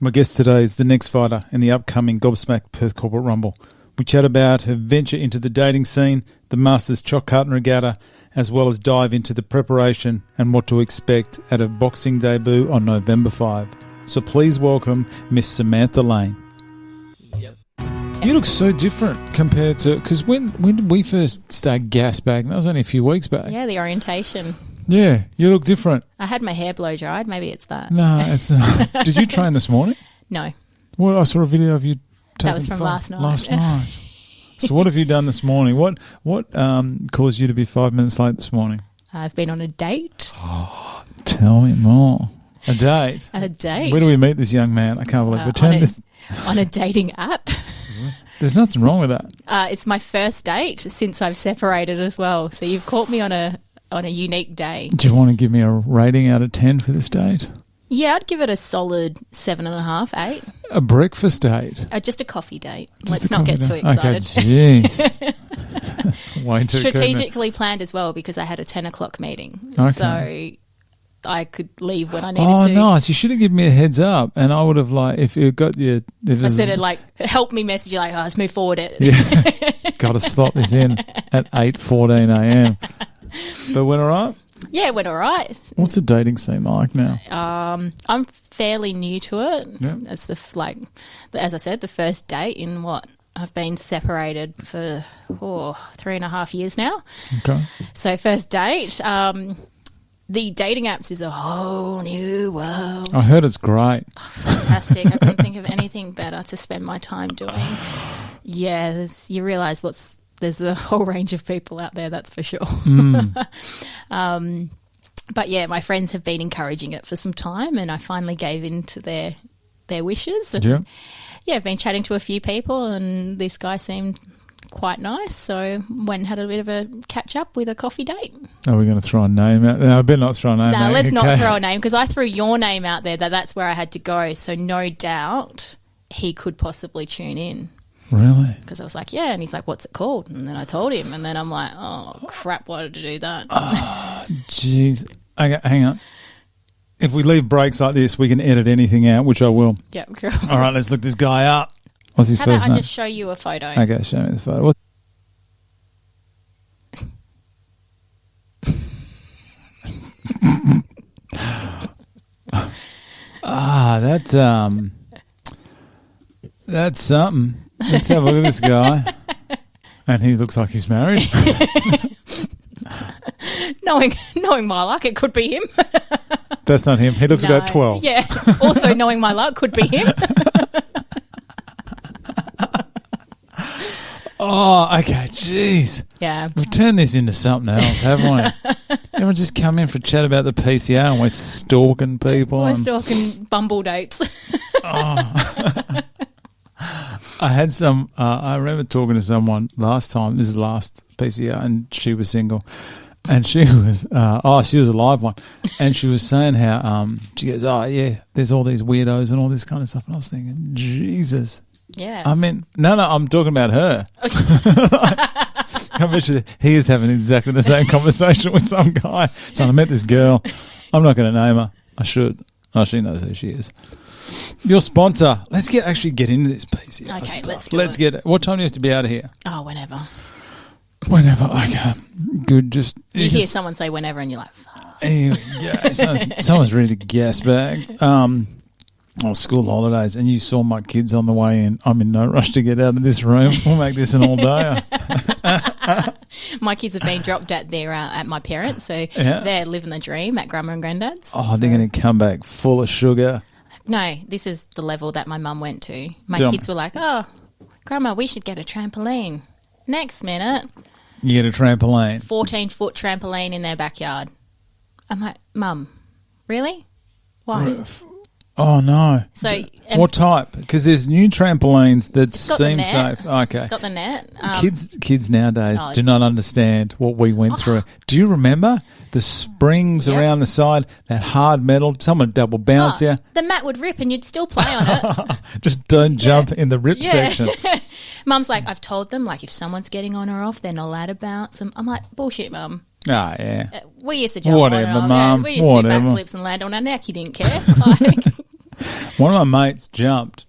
My guest today is the next fighter in the upcoming Gobsmacked Perth Corporate Rumble. We chat about her venture into the dating scene, the Masters Choc Carton Regatta, as well as dive into the preparation and what to expect at her boxing debut on November 5. So please welcome Miss Samantha Laine. Yep. You look so different compared to... Because when did we first start gas back? That was only a few weeks back. Yeah, the orientation. Yeah, you look different. I had my hair blow dried. Maybe it's that. No, it's... Did you train this morning? No. Well, I saw a video of you taking That was from last night. Last night. So what have you done this morning? What caused you to be 5 minutes late this morning? I've been on a date. Oh, tell me more. A date? A date. Where do we meet this young man? I can't believe on a dating app. There's nothing wrong with that. It's my first date since I've separated as well. So you've caught me on a unique day. Do you want to give me a rating out of 10 for this date? Yeah, I'd give it a solid 7.5, 8. A breakfast date? Just a coffee date. Just Let's not get too excited. Okay, jeez. Way too strategically planned as well because I had a 10 o'clock meeting. Okay. So I could leave when I needed to. Oh, nice. You should have given me a heads up and I would have, if you got your... I said it help me message you let's move forward it. Yeah. Got to slot this in at 8:14 a.m. But went all right? Yeah, it went all right. What's the dating scene like now? I'm fairly new to it. Yeah. It's as I said, the first date in I've been separated for 3.5 years now. Okay. So first date, the dating apps is a whole new world. I heard it's great. Fantastic. I couldn't think of anything better to spend my time doing. Yeah, you realise there's a whole range of people out there, that's for sure. But yeah, my friends have been encouraging it for some time and I finally gave in to their wishes. And yeah, I've been chatting to a few people and this guy seemed quite nice, so went and had a bit of a catch up with a coffee date. Are we going to throw a name out? No, I better not throw a name out. No, let's not throw a name because I threw your name out there that's where I had to go, so no doubt he could possibly tune in. Really? Because I was like, yeah, and he's like, what's it called? And then I told him, and then I'm like, oh, crap, why did I do that? Oh, jeez. Okay, hang on. If we leave breaks like this, we can edit anything out, which I will. Yeah, cool. All right, let's look this guy up. What's his How first about name? I just show you a photo? Okay, show me the photo. That's something. Let's have a look at this guy. And he looks like he's married. knowing my luck, it could be him. That's not him. He looks about 12. Yeah. Also, knowing my luck, could be him. Oh, okay. Jeez. Yeah. We've turned this into something else, haven't we? Everyone just come in for a chat about the PCA and we're stalking people. We're stalking Bumble dates. Oh. I had I remember talking to someone last time, this is the last PCA, and she was single. And she was, she was a live one. And she was saying how, she goes, oh, yeah, there's all these weirdos and all this kind of stuff. And I was thinking, Jesus. Yeah. I mean, no, I'm talking about her. I bet you he is having exactly the same conversation with some guy. So I met this girl. I'm not going to name her. I should. Oh, she knows who she is. Your sponsor. Let's actually get into this piece. Okay, stuff. let's get it. What time do you have to be out of here? Oh, whenever. Whenever. Okay. Good. You hear someone say whenever and you're like, fuck. Yeah, someone's ready to gas back. School holidays, and you saw my kids on the way in. I'm in no rush to get out of this room. We'll make this an all-dayer. My kids have been dropped at my parents, so they're living the dream at Grandma and Granddad's. Oh, they're going to come back full of sugar. No, this is the level that my mum went to. My kids were like, oh, Grandma, we should get a trampoline. Next minute. You get a trampoline. 14-foot trampoline in their backyard. I'm like, Mum, really? Why? Oh, no. So what type? Because there's new trampolines that seem safe. Okay. It's got the net. Kids nowadays do not understand what we went through. Do you remember the springs around the side, that hard metal, someone double bounce you? The mat would rip and you'd still play on it. Just don't jump in the rip section. Mum's like, I've told them, if someone it's getting on or off, they're not allowed to bounce. I'm like, bullshit, Mum. Ah, yeah. We used to jump whatever, on it. Mum. We used to do backflips and land on our neck. You didn't care. One of my mates jumped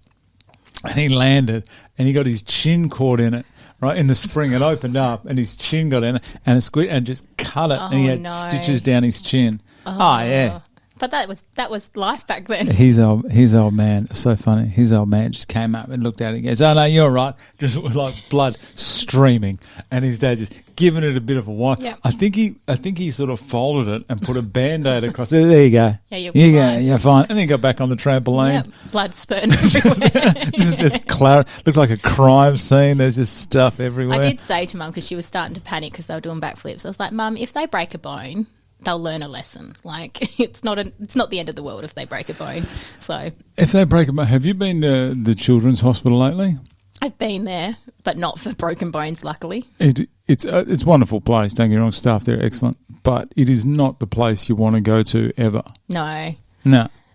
and he landed and he got his chin caught in it, right, in the spring. It opened up and his chin got in it and it squeezed and just cut it and he had stitches down his chin. Oh, yeah. But that was life back then. His old man, so funny. His old man just came up and looked at it and goes, "Oh no, you're right." Just with like blood streaming, and his dad just giving it a bit of a wipe. Yep. I think he sort of folded it and put a Band-Aid across it. There you go. Yeah, you're fine. And then got back on the trampoline. Yep. Blood spurting everywhere. just looked like a crime scene. There's just stuff everywhere. I did say to Mum, because she was starting to panic because they were doing backflips. I was like, "Mum, if they break a bone, they'll learn a lesson. Like, it's not the end of the world if they break a bone." So if they break a bone, have you been to the children's hospital lately? I've been there, but not for broken bones, luckily. It's a wonderful place. Don't get me wrong, staff there are excellent, but it is not the place you want to go to ever. No.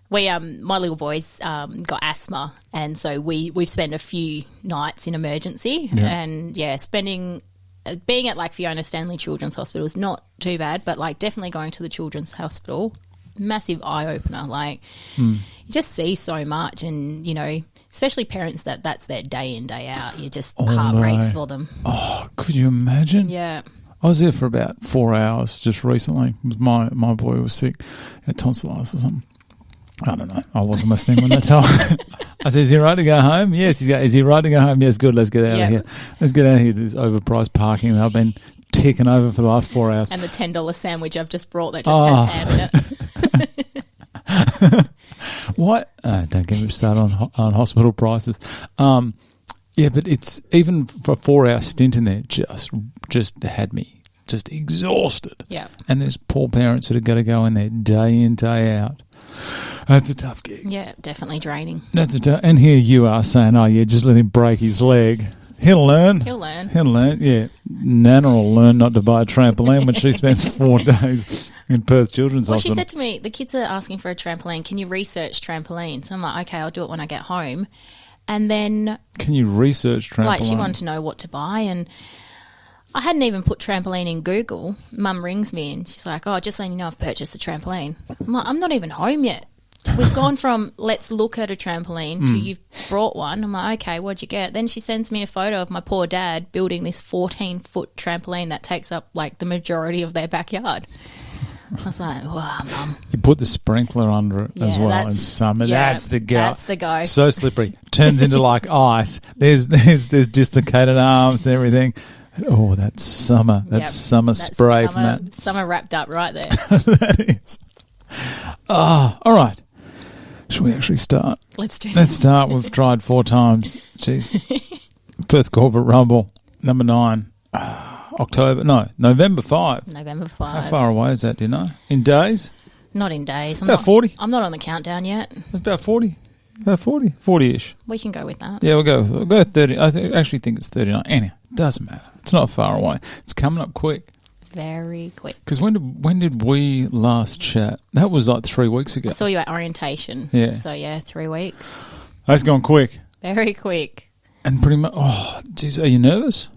We my little boy's got asthma, and so we've spent a few nights in emergency, and being at like Fiona Stanley Children's Hospital is not too bad, but like definitely going to the Children's Hospital, massive eye opener. Like you just see so much, and you know, especially parents that's their day in, day out. You just heart breaks for them. Oh, could you imagine? Yeah. I was there for about 4 hours just recently. My boy was sick, had tonsillitis or something. I don't know. I wasn't listening when they told me. I said, "Is he right to go home?" "Yes." "Is he right to go home?" "Yes." "Good. Let's get out of here. Let's get out of here to this overpriced parking that I've been ticking over for the last 4 hours." And the $10 sandwich I've just brought that just has ham in it. What? Don't get me started on hospital prices. Yeah, but it's even for a 4 hour stint in there, just had me just exhausted. Yeah. And there's poor parents that have got to go in there day in, day out. That's a tough gig. Yeah, definitely draining. And here you are saying, "Oh yeah, just let him break his leg. He'll learn." He'll learn. Yeah, Nana will learn not to buy a trampoline when she spends 4 days in Perth Children's Hospital. She said to me, "The kids are asking for a trampoline. Can you research trampolines?" I'm like, "Okay, I'll do it when I get home." And then, can you research trampoline? Like, she wanted to know what to buy, and I hadn't even put trampoline in Google. Mum rings me and she's like, "Oh, just letting you know I've purchased a trampoline." I'm like, "I'm not even home yet." We've gone from let's look at a trampoline to you've brought one. I'm like, "Okay, what'd you get?" Then she sends me a photo of my poor dad building this 14-foot trampoline that takes up like the majority of their backyard. I was like, "Wow, Mum." You put the sprinkler under it as well in summer. Yeah, that's the go. That's the go. So slippery. Turns into like ice. There's dislocated arms and everything. Oh, that's summer. That's summer spray from that. Summer wrapped up right there. That is. Oh, all right. Should we actually start? Let's do this. Let's start. We've tried 4 times. Jeez. Perth Corporate Rumble, number 9. November 5. November 5. How far away is that, do you know? In days? Not in days. About 40. I'm not on the countdown yet. It's about 40. About 40. 40-ish. We can go with that. Yeah, we'll go 30. I actually think it's 39. Anyway, doesn't matter. It's not far away. It's coming up quick. Very quick. Because when did we last chat? That was like 3 weeks ago. I saw you at orientation. Yeah. So, 3 weeks. That's gone quick. Very quick. And pretty much, geez, are you nervous?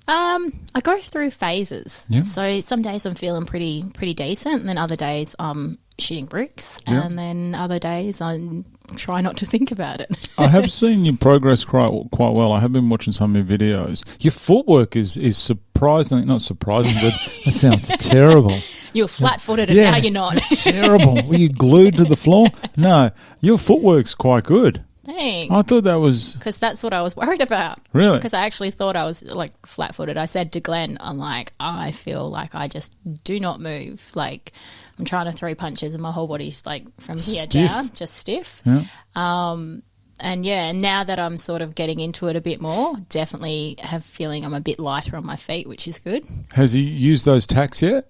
I go through phases. Yeah. So some days I'm feeling pretty decent, and then other days I'm shitting bricks, Yeah. and then other days I try not to think about it. I have seen you progress quite well. I have been watching some of your videos. Your footwork is surprisingly, not surprising, but that sounds terrible. You're flat-footed and now you're not. Terrible. Were you glued to the floor? No, your footwork's quite good. Thanks. I thought that was... Because that's what I was worried about. Really? Because I actually thought I was, like, flat-footed. I said to Glenn, I'm like, I feel like I just do not move. Like, I'm trying to throw punches and my whole body's, like, from here down, just stiff. Yeah. And, now that I'm sort of getting into it a bit more, definitely have feeling I'm a bit lighter on my feet, which is good. Has he used those tacks yet?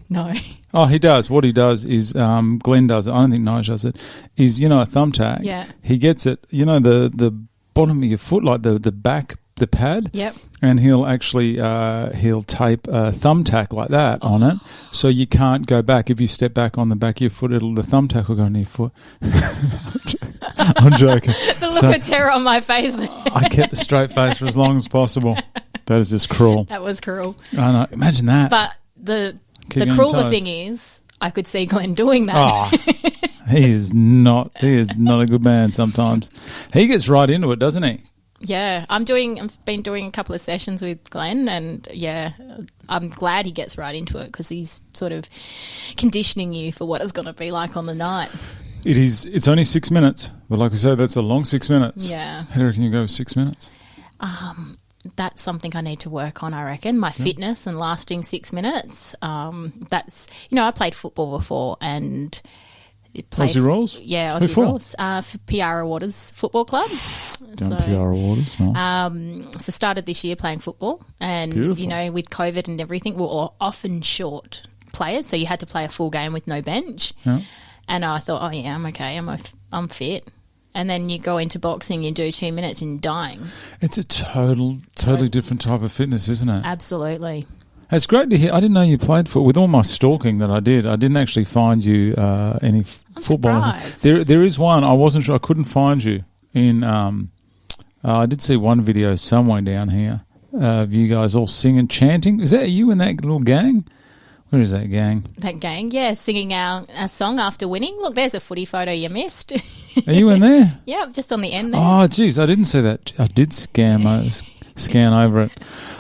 No. Oh, he does. What he does is, Glenn does it, I don't think Nige does it, is, a thumbtack. Yeah. He gets it, the bottom of your foot, like the back, the pad. Yep. And he'll actually, he'll tape a thumbtack like that on it, so you can't go back. If you step back on the back of your foot, the thumbtack will go on your foot. I'm joking. The look of terror on my face. I kept the straight face for as long as possible. That is just cruel. That was cruel. I know. Imagine that. But the crueler thing is, I could see Glenn doing that. Oh, He is not a good man sometimes. He gets right into it, doesn't he? Yeah, I've been doing a couple of sessions with Glenn, and yeah, I'm glad he gets right into it because he's sort of conditioning you for what it's going to be like on the night. It is. It's only 6 minutes, but like we said, that's a long 6 minutes. Yeah. How do you reckon you go with 6 minutes? That's something I need to work on, I reckon. My fitness and lasting 6 minutes. That's, I played football before and Aussie Rules? Yeah, Aussie Rules for Piara Waters Football Club. Down Piara Waters, nice. So started this year playing football, and Beautiful. with COVID and everything, we're often short players, so you had to play a full game with no bench. Yeah. And I thought, oh yeah, I'm okay, I'm fit. And then you go into boxing, you do 2 minutes, and you're dying. It's a totally different type of fitness, isn't it? Absolutely. It's great to hear. I didn't know you played football. With all my stalking that I didn't actually find you any football. Surprised. There is one. I wasn't sure. I couldn't find you in. I did see one video somewhere down here of you guys all singing, chanting. Is that you and that little gang? Where is that gang? That gang, yeah, singing our song after winning. Look, there's a footy photo you missed. Are you in there? Yeah, just on the end there. Oh, geez, I didn't see that. I did scan over it.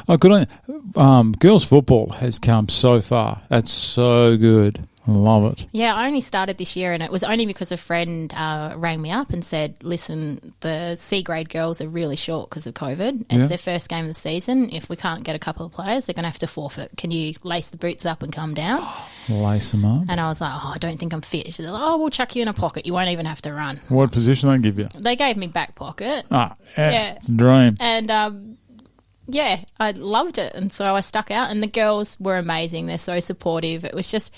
Oh, good on you. Girls football has come so far. That's so good. I love it. Yeah, I only started this year, and it was only because a friend rang me up and said, listen, the C-grade girls are really short because of COVID. It's their first game of the season. If we can't get a couple of players, they're going to have to forfeit. Can you lace the boots up and come down? Lace them up. And I was like, I don't think I'm fit. She said, we'll chuck you in a pocket. You won't even have to run. What position they give you? They gave me back pocket. Yeah. It's a dream. And yeah, I loved it. And so I stuck out, and the girls were amazing. They're so supportive. It was just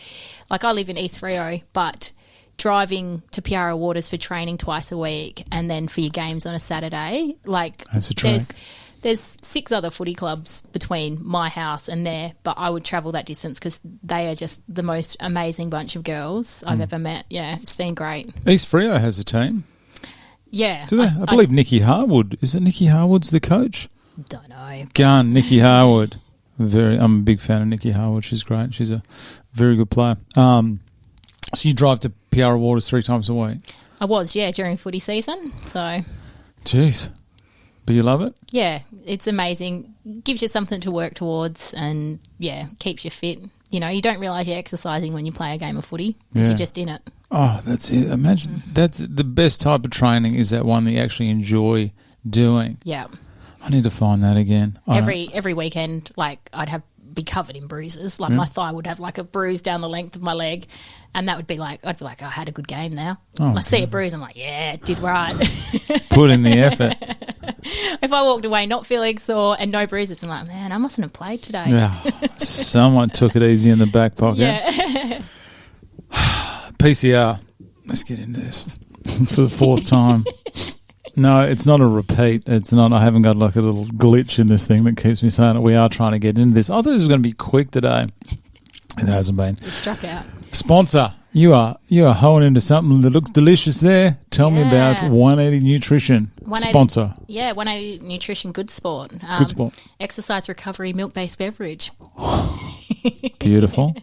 like, I live in East Freo, but driving to Piara Waters for training twice a week and then for your games on a Saturday, like that's a trek. There's 6 other footy clubs between my house and there, but I would travel that distance because they are just the most amazing bunch of girls I've ever met. Yeah, it's been great. East Freo has a team. Yeah. Do they? I believe Nikki Harwood. Is it Nikki Harwood's the coach? Don't know. Gun, Nikki Harwood. I'm a big fan of Nikki Harwood. She's great. She's a very good player. So you drive to Piara Waters 3 times a week? I was, yeah, during footy season. So, jeez. But you love it? Yeah, it's amazing. Gives you something to work towards and, yeah, keeps you fit. You don't realise you're exercising when you play a game of footy because you're just in it. Oh, that's it. Imagine that's the best type of training is that one that you actually enjoy doing. Yeah. I need to find that again. Every weekend, like, be covered in bruises. Like my thigh would have like a bruise down the length of my leg, and that would be like, I'd be like, I had a good game now. I see a bruise, I'm like, yeah, did right. Put in the effort. If I walked away not feeling sore and no bruises, I'm like, man, I mustn't have played today. Yeah, someone took it easy in the back pocket. Yeah. PCR. Let's get into this for the 4th time. No, it's not a repeat. It's not. I haven't got like a little glitch in this thing that keeps me saying it. We are trying to get into this. I thought this was going to be quick today. It hasn't been. It struck out. Sponsor. You are honing into something that looks delicious there. Tell me about 180 Nutrition. 180, Sponsor. Yeah, 180 Nutrition, good sport. Good sport. Exercise recovery milk-based beverage. Beautiful.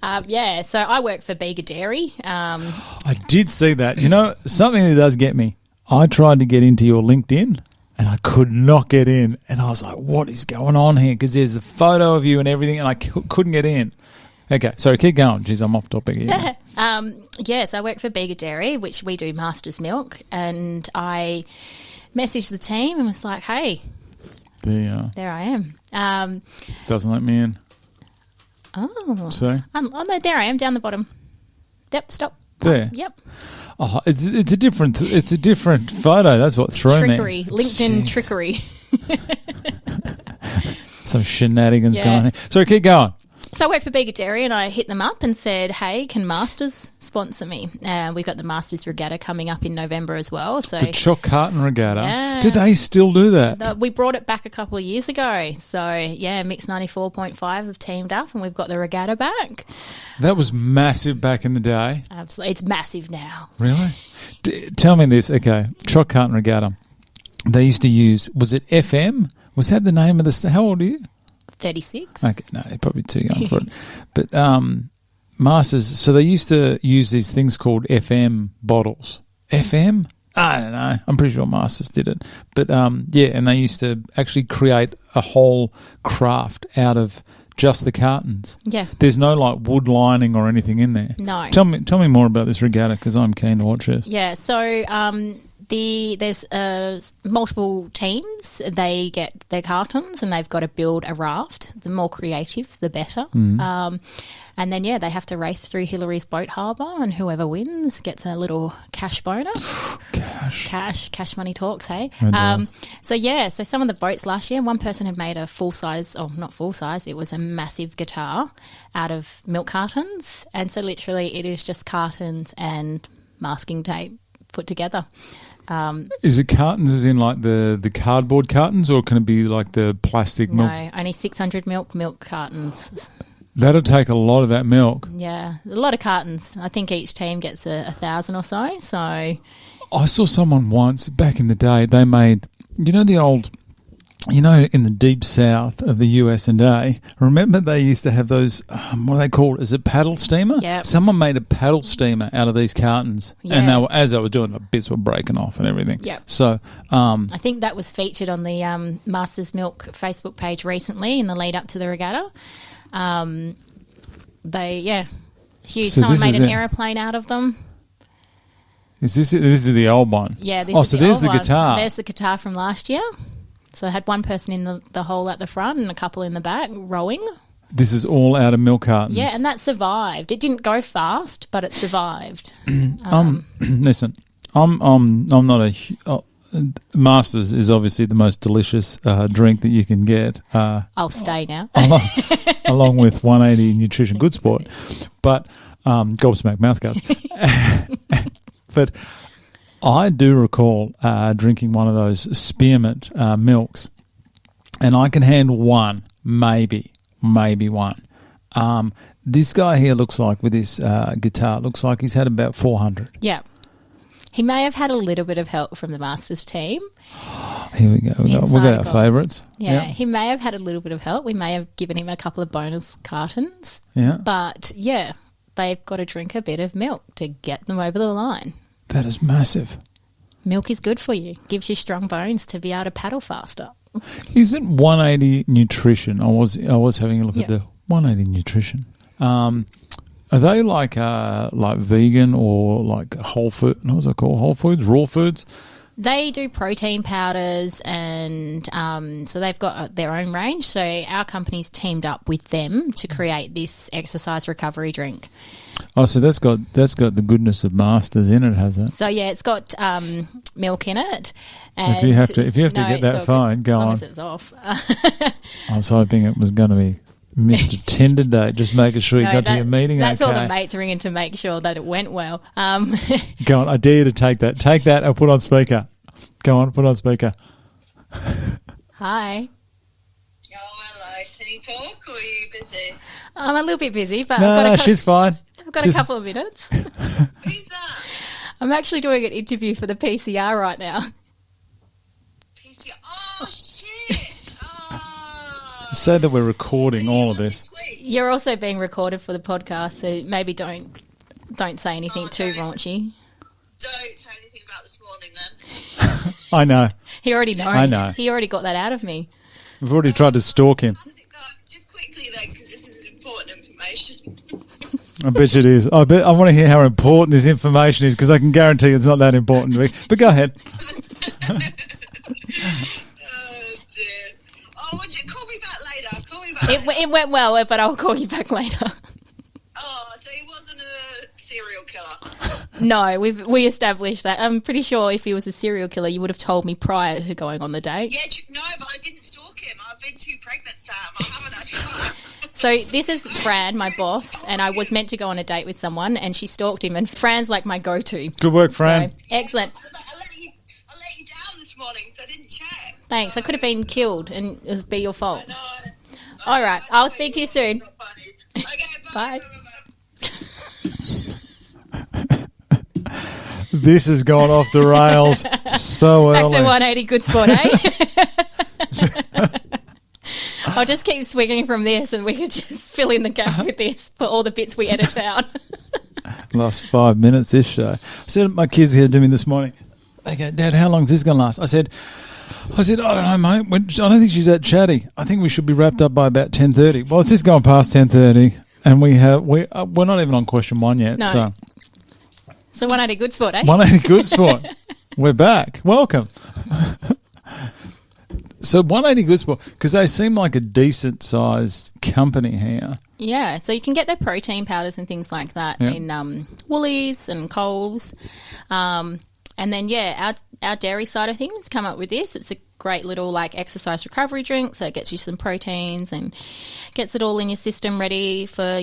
Yeah, so I work for Bega Dairy. I did see that. Something that does get me. I tried to get into your LinkedIn and I could not get in. And I was like, what is going on here? Because there's a photo of you and everything and I couldn't get in. Okay, sorry, keep going. Jeez, I'm off topic here. Yes, I work for Bega Dairy, which we do Masters Milk. And I messaged the team and was like, hey, there I am. Doesn't let me in. Oh. See? No, there I am, down the bottom. Yep, stop. There. Yep. Oh, it's a different photo. That's what threw trickery. me. LinkedIn trickery. Some shenanigans going on. Sorry, keep going. So I work for Bega Dairy and I hit them up and said, hey, can Masters sponsor me? We've got the Masters Regatta coming up in November as well. So the Choc Carton Regatta. Yeah. Do they still do that? We brought it back a couple of years ago. So, yeah, Mix 94.5 have teamed up and we've got the regatta back. That was massive back in the day. Absolutely. It's massive now. Really? Tell me this. Okay, Choc Carton Regatta. They used to use, was it FM? Was that the name of the... How old are you? 36. Okay, no, you're probably too young for it. But Masters, so they used to use these things called FM bottles. FM? I don't know. I'm pretty sure Masters did it. But, and they used to actually create a whole craft out of just the cartons. Yeah. There's no, like, wood lining or anything in there. No. Tell me more about this regatta because I'm keen to watch this. Yeah, so there's multiple teams. They get their cartons and they've got to build a raft. The more creative, the better. And then, they have to race through Hillary's boat harbour, and whoever wins gets a little cash bonus. Cash money talks, hey? So some of the boats last year, one person had made a not full size, it was a massive guitar out of milk cartons. And so literally it is just cartons and masking tape put together. Is it cartons as in like the cardboard cartons, or can it be like the plastic milk? No, only 600 milk cartons. That'll take a lot of that milk. Yeah, a lot of cartons. I think each team gets 1,000 or so. So I saw someone once back in the day, they made, the old, in the deep south of the US&A, remember they used to have those, what are they called? Is it paddle steamer? Yeah. Someone made a paddle steamer out of these cartons. Yeah. And as they were doing, the bits were breaking off and everything. Yeah. So I think that was featured on the Masters Milk Facebook page recently in the lead up to the regatta. Huge. So someone made an aeroplane out of them. This is the old one? Yeah, there's the guitar. There's the guitar from last year. So I had one person in the hole at the front and a couple in the back rowing. This is all out of milk cartons. Yeah, and that survived. It didn't go fast, but it survived. Listen, I'm not a Masters is obviously the most delicious drink that you can get. I'll stay now. along with 180 Nutrition Good Sport, but Gobsmacked Mouthguards. But I do recall drinking one of those spearmint milks, and I can handle one, maybe one. This guy here looks like, with his guitar, looks like he's had about 400. Yeah. He may have had a little bit of help from the Masters team. Here we go. We've got our favourites. Yeah, he may have had a little bit of help. We may have given him a couple of bonus cartons. Yeah. But, they've got to drink a bit of milk to get them over the line. That is massive. Milk is good for you. Gives you strong bones to be able to paddle faster. Isn't 180 Nutrition? I was having a look at the 180 Nutrition. Are they like vegan or like whole food? What's it called? Whole foods, raw foods? They do protein powders, and so they've got their own range. So our company's teamed up with them to create this exercise recovery drink. Oh, so that's got the goodness of Masters in it, has it? So it's got milk in it. And if you have to get that fine, go on. As long as it's off. I was hoping it was going to be Mr. Tinder date, just making sure you got to your meeting. That's all the mates ringing to make sure that it went well. Go on, I dare you to take that. Take that and put on speaker. Go on, put on speaker. Hi. Oh, hello. Can you talk or are you busy? I'm a little bit busy, but she's fine. I've got a couple of minutes. Who's that? I'm actually doing an interview for the PCR right now. PCR? Oh, shit. Oh. Say that we're recording all of this. You're also being recorded for the podcast, so maybe don't say anything too raunchy. Don't say anything about this morning then. I know. He already knows. I know. He already got that out of me. We've already tried to stalk him. Just quickly then, because this is important information. I bet it is. I want to hear how important this information is, because I can guarantee it's not that important to me. But go ahead. Oh, dear. Oh, would you call me back later? Call me back later. It went well, but I'll call you back later. Oh, so he wasn't a serial killer? No, we established that. I'm pretty sure if he was a serial killer, you would have told me prior to going on the date. Yeah, no, but I didn't stalk him. I've been too pregnant, Sam. I haven't had time. So this is Fran, my boss, and I was meant to go on a date with someone, and she stalked him, and Fran's like my go-to. Good work, Fran. So, excellent. I let you down this morning, so I didn't check. Thanks. I could have been killed, and it would be your fault. No. All right. I'll speak to you soon. Okay, Bye. This has gone off the rails so early. Back to 180 good sport, eh? I'll just keep swinging from this and we could just fill in the gaps with this for all the bits we edit out. Last 5 minutes this show. I said my kids here to me this morning, they go, Dad, how long is this going to last? I said, I don't know, mate. I don't think she's that chatty. I think we should be wrapped up by about 10:30. Well, it's just going past 10:30 and we're not even on question 1 yet. No. So 180 good sport, eh? 180 good sport. We're back. Welcome. So 180 good sport, because they seem like a decent sized company here. Yeah, so you can get their protein powders and things like that in Woolies and Coles. And then, our dairy side of things come up with this. It's a great little exercise recovery drink, so it gets you some proteins and gets it all in your system ready for,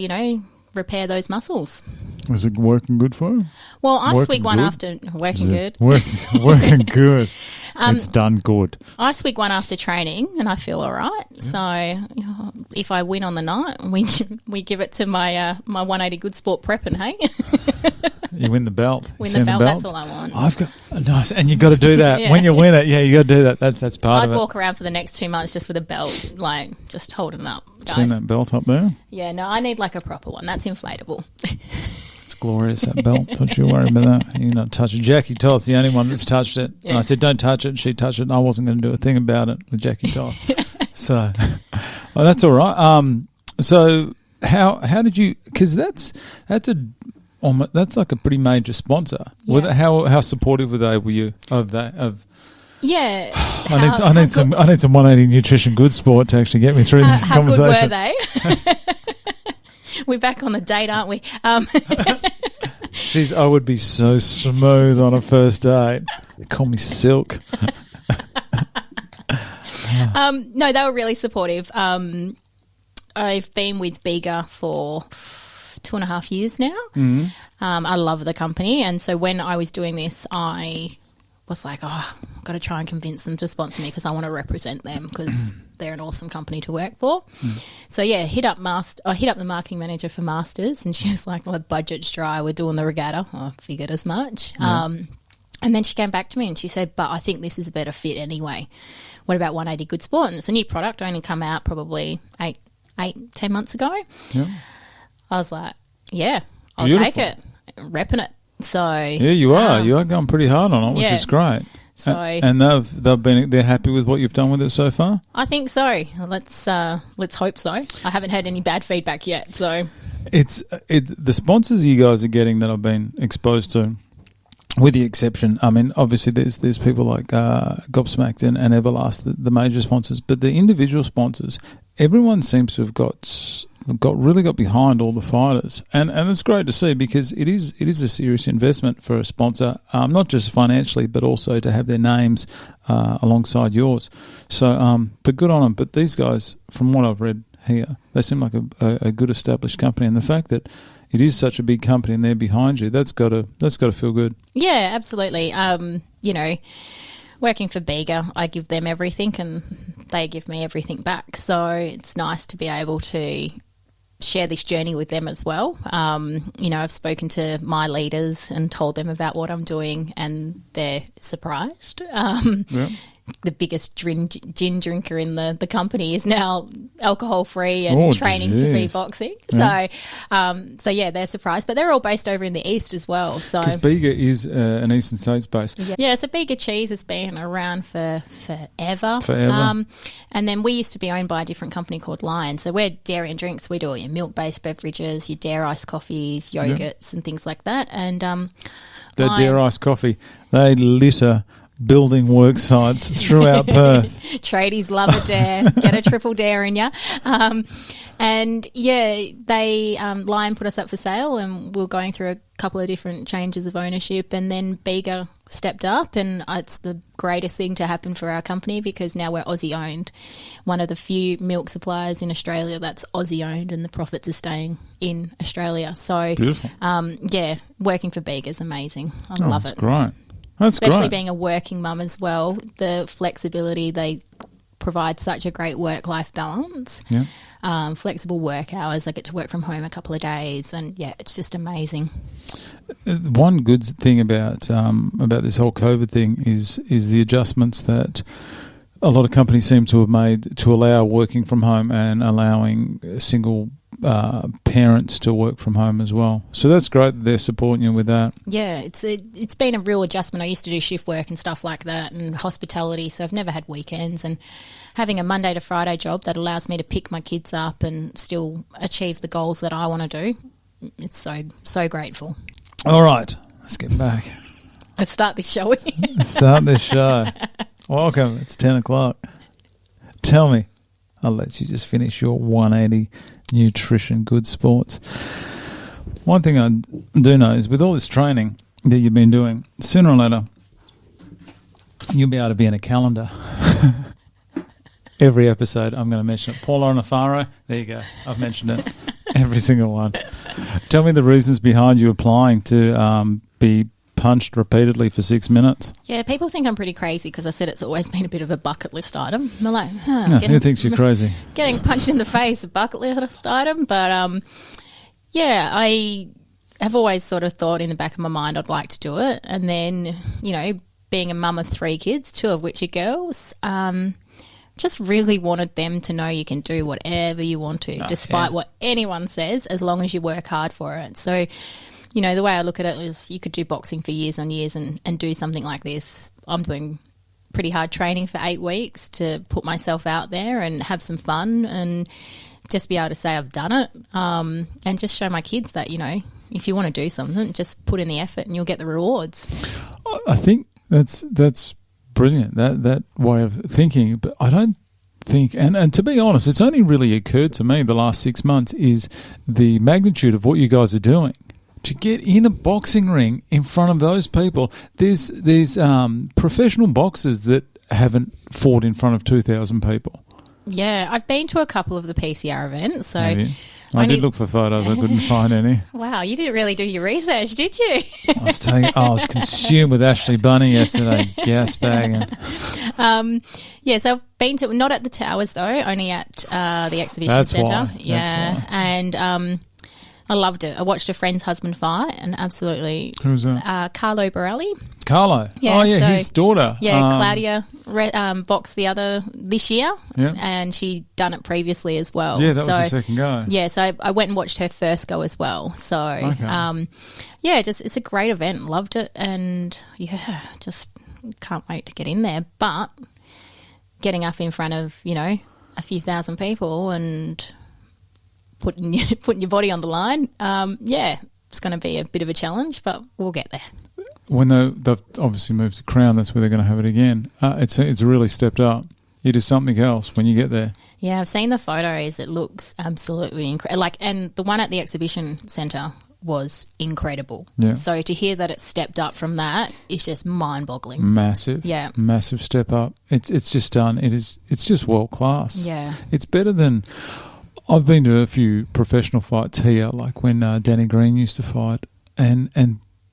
repair those muscles. Is it working good for you? Well, I swig one after working good. Working good. It's done good. I swig one after training and I feel all right. Yeah. So if I win on the night, we give it to my 180 good sport prepping, hey? You win the belt. Win the belt, that's all I want. I've got nice, and you got to do that when you win it. Yeah, you got to do that. That's part of it. I'd walk around for the next 2 months just with a belt, just holding it up. Guys. Seen that belt up there? Yeah, no, I need a proper one. That's inflatable. It's glorious, that belt. Don't you worry about that. You're not touching it. Jackie Toth's the only one that's touched it. Yeah. And I said, don't touch it. She touched it. And I wasn't going to do a thing about it with Jackie Toth. So, that's all right. So how did you? Because that's like a pretty major sponsor. Yeah. How supportive were you of that? Yeah, I need some 180 nutrition good sport to actually get me through this conversation. How good were they? We're back on the date, aren't we? Jeez, I would be so smooth on a first date. They call me Silk. No, they were really supportive. I've been with Bega for 2.5 years now. Mm-hmm. I love the company, and so when I was doing this, I was like, I've got to try and convince them to sponsor me because I want to represent them because they're an awesome company to work for. So I hit up the marketing manager for Masters, and she was like, well, the budget's dry, we're doing the regatta. I figured as much. Yeah. And then she came back to me and she said, but I think this is a better fit anyway. What about 180 Good Sport? And it's a new product, only come out probably 10 months ago. Yeah. I was like, yeah, I'll take it. Repping it. So yeah, you are. You are going pretty hard on it, which is great. So and they're happy with what you've done with it so far. I think so. Let's hope so. I haven't heard any bad feedback yet. So the sponsors you guys are getting that I've been exposed to, with the exception, I mean, obviously there's people like Gobsmacked and Everlast, the major sponsors, but the individual sponsors, everyone seems to have got behind all the fighters, and it's great to see because it is a serious investment for a sponsor, not just financially but also to have their names alongside yours. So, but good on them. But these guys, from what I've read here, they seem like a good established company, and the fact that it is such a big company and they're behind you, that's got to feel good. Yeah, absolutely. Working for Bega, I give them everything and they give me everything back. So it's nice to be able to share this journey with them as well. I've spoken to my leaders and told them about what I'm doing and they're surprised. The biggest gin drinker in the company is now alcohol-free and training to be boxing. Yeah. So they're surprised. But they're all based over in the east as well. Because Bega is an Eastern States base. Yeah, so Bega Cheese has been around for forever. And then we used to be owned by a different company called Laine. So we're dairy and drinks. We do all your milk-based beverages, your dare iced coffees, yogurts and things like that. And the dare iced coffee, they litter building work sites throughout Perth. Tradies love a dare. Get a triple dare in ya. They Laine put us up for sale and we were going through a couple of different changes of ownership, and then Bega stepped up, and it's the greatest thing to happen for our company because now we're Aussie owned. One of the few milk suppliers in Australia that's Aussie owned, and the profits are staying in Australia. So beautiful. Working for Bega is amazing. I love it. That's great. That's Especially great. Being a working mum as well, the flexibility, they provide such a great work-life balance. Yeah. Flexible work hours, I get to work from home a couple of days, and it's just amazing. One good thing about this whole COVID thing is the adjustments that a lot of companies seem to have made to allow working from home and allowing single parents to work from home as well. So that's great that they're supporting you with that. Yeah, it's been a real adjustment. I used to do shift work and stuff like that and hospitality, so I've never had weekends, and having a Monday to Friday job that allows me to pick my kids up and still achieve the goals that I want to do, it's so grateful. All right, let's get back. Let's start this show. Start this show. Welcome. It's 10 o'clock. Tell me. I'll let you just finish your 180 nutrition good sports. One thing I do know is with all this training that you've been doing, sooner or later, you'll be able to be in a calendar. Every episode, I'm going to mention it. Paula on a Faro. There you go. I've mentioned it. Every single one. Tell me the reasons behind you applying to be punched repeatedly for 6 minutes. Yeah, people think I'm pretty crazy because I said it's always been a bit of a bucket list item. They're like, who thinks you're crazy? Getting punched in the face, a bucket list item. But, yeah, I have always sort of thought in the back of my mind I'd like to do it. And then, being a mum of 3 kids, 2 of which are girls, just really wanted them to know you can do whatever you want to, despite what anyone says, as long as you work hard for it. So, the way I look at it is you could do boxing for years on years and do something like this. I'm doing pretty hard training for 8 weeks to put myself out there and have some fun and just be able to say I've done it, and just show my kids that, if you want to do something, just put in the effort and you'll get the rewards. I think that's brilliant, that way of thinking. But I don't think, and to be honest, it's only really occurred to me the last 6 months is the magnitude of what you guys are doing. To get in a boxing ring in front of those people, there's professional boxers that haven't fought in front of 2,000 people. Yeah, I've been to a couple of the PCR events. So I did look for photos. I couldn't find any. Wow, you didn't really do your research, did you? I was consumed with Ashley Bunny yesterday, gas bagging. Yeah, so I've been to, not at the Towers though, only at the exhibition centre. Yeah, that's why. And I loved it. I watched a friend's husband fight and absolutely... Who was that? Carlo Borelli. Carlo? Yeah, his daughter. Yeah, Claudia boxed this year, and she'd done it previously as well. Yeah, that was the second go. Yeah, so I went and watched her first go as well. So, it's a great event. Loved it, and just can't wait to get in there. But getting up in front of, a few thousand people and... putting your body on the line, it's going to be a bit of a challenge, but we'll get there. When they've obviously moved to Crown, that's where they're going to have it again. It's really stepped up. It is something else when you get there. Yeah, I've seen the photos. It looks absolutely incredible. And the one at the exhibition centre was incredible. Yeah. So to hear that it's stepped up from that is just mind-boggling. Massive. Yeah. Massive step up. It's just done. It's just world class. Yeah. It's better than... I've been to a few professional fights here, like when Danny Green used to fight, and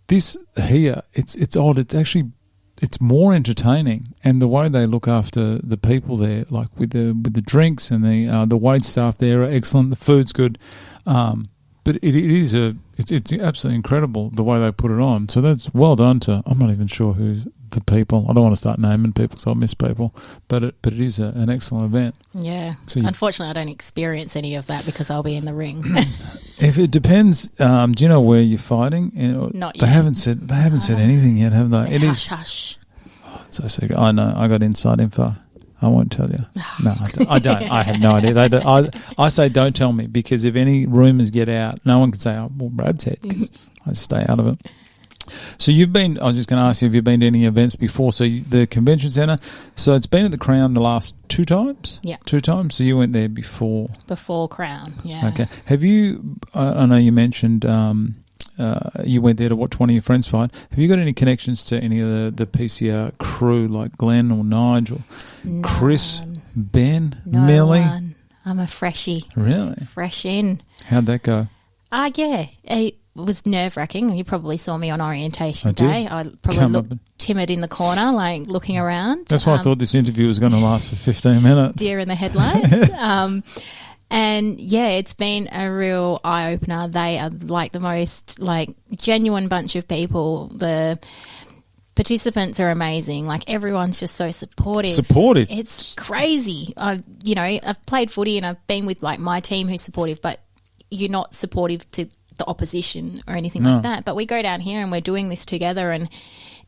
this here, it's odd. It's more entertaining, and the way they look after the people there, like with the drinks and the wait staff there are excellent. The food's good, but it's absolutely incredible the way they put it on. So that's well done to. I'm not even sure who's the people. I don't want to start naming people because I'll miss people, but it is an excellent event. Yeah. So unfortunately, I don't experience any of that because I'll be in the ring. If it depends, do you know where you're fighting? Not yet. They haven't said anything yet, have they? Hush. Oh, it's so secret. I know. I got inside info. I won't tell you. No, I don't. I have no idea. I say don't tell me because if any rumours get out, no one can say, oh, well, Brad said. I stay out of it. So I was just going to ask you, have you been to any events before? So the convention centre, so it's been at the Crown the last 2 times? Yeah. 2 times? So you went there before? Before Crown, yeah. Okay. Have you, I know you mentioned you went there to watch one of your friends fight. Have you got any connections to any of the PCR crew like Glenn or Nigel, Chris, Ben, Millie? One. I'm a freshie. Really? Fresh in. How'd that go? Yeah. It was nerve-wracking. You probably saw me on orientation day. I probably looked timid in the corner, like looking around. That's why I thought this interview was going to last for 15 minutes. Deer in the headlights. And it's been a real eye-opener. They are like the most like genuine bunch of people. participants are amazing. Like, everyone's just so supportive. It's crazy. I've played footy and I've been with like my team who's supportive, but you're not supportive to the opposition or anything like that. But we go down here and we're doing this together, and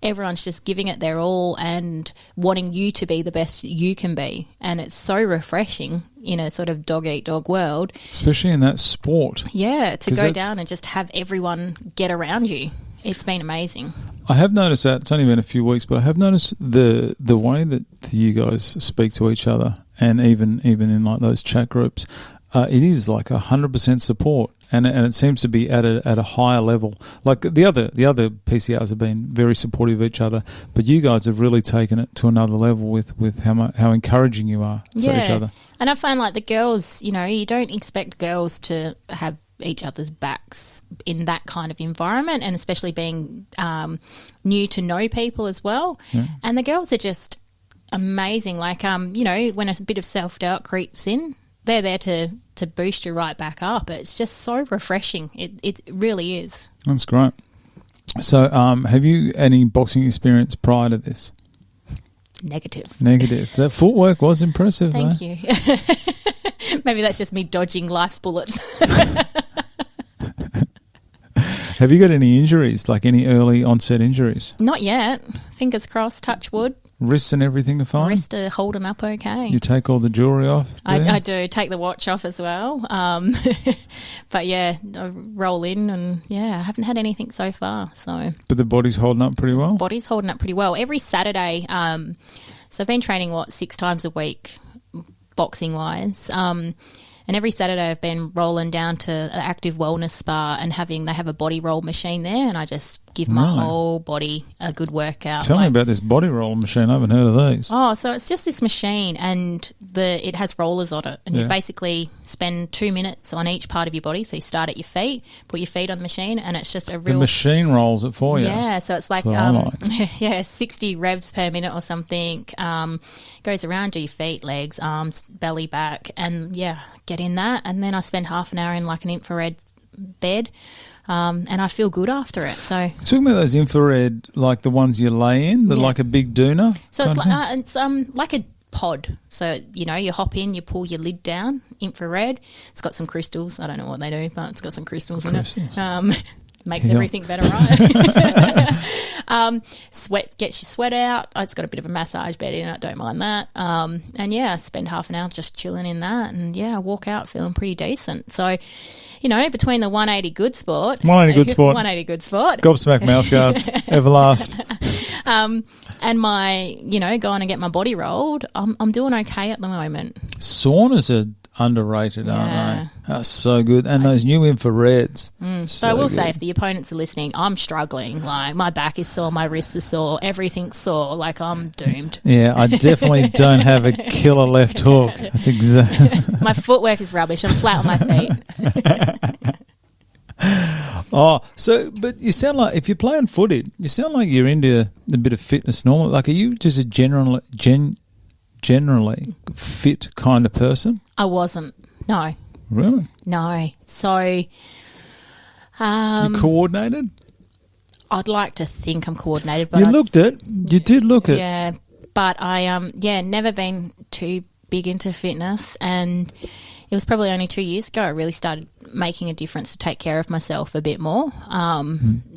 everyone's just giving it their all and wanting you to be the best you can be. And it's so refreshing in a sort of dog-eat-dog world. Especially in that sport. Yeah, to go down and just have everyone get around you. It's been amazing. I have noticed that. It's only been a few weeks, but I have noticed the way that you guys speak to each other, and even in like those chat groups, it is like 100% support, and it seems to be at a higher level. Like the other PCRs have been very supportive of each other, but you guys have really taken it to another level with how encouraging you are for each other. And I find like the girls, you don't expect girls to have each other's backs in that kind of environment, and especially being new to know people as well. Yeah. And the girls are just amazing. Like, when a bit of self-doubt creeps in, they're there to boost you right back up. It's just so refreshing. It really is. That's great. So have you any boxing experience prior to this? Negative. That footwork was impressive. Thank you. Maybe that's just me dodging life's bullets. Have you got any injuries, like any early onset injuries? Not yet. Fingers crossed, touch wood. Wrists and everything are fine? Wrists are holding up okay. You take all the jewellery off? I do. Take the watch off as well. But, I roll in and, I haven't had anything so far. So, but the body's holding up pretty well? Body's holding up pretty well. Every Saturday, so I've been training, 6 times a week, boxing-wise. And every Saturday I've been rolling down to an active wellness spa and they have a body roll machine there, and I just give my whole body a good workout. Tell me about this body roll machine. I haven't heard of these. Oh, so it's just this machine, and it has rollers on it, and you basically spend 2 minutes on each part of your body. So you start at your feet, put your feet on the machine, and it's just a real... The machine rolls it for you. Yeah, so it's like 60 revs per minute or something. Goes around, do your feet, legs, arms, belly, back, and get in that. And then I spend half an hour in like an infrared bed. And I feel good after it. So talking about those infrared, like the ones you lay in, like a big doona. So it's like a pod. So you hop in, you pull your lid down, infrared. It's got some crystals. I don't know what they do, but it's got some crystals in it. Makes everything better, right? Sweat gets your sweat out. It's got a bit of a massage bed in it. Don't mind that. And spend half an hour just chilling in that, and I walk out feeling pretty decent. So. Between the 180 Good Sport. 180 Good Sport. Gobsmacked Mouthguards. Everlast. And my, going to get my body rolled, I'm doing okay at the moment. Saunas are underrated, aren't they? That's so good. And those new infrareds. So I will say, if the opponents are listening, I'm struggling. Like, my back is sore, my wrist is sore, everything's sore. Like, I'm doomed. Yeah, I definitely don't have a killer left hook. That's exactly. My footwork is rubbish. I'm flat on my feet. But you sound like, if you're playing footy, you sound like you're into a bit of fitness normally. Like, are you just a generally fit kind of person? I wasn't. No. Really? No. So, you coordinated? I'd like to think I'm coordinated, but you did look it. Yeah, but I never been too big into fitness, and it was probably only 2 years ago I really started making a difference to take care of myself a bit more.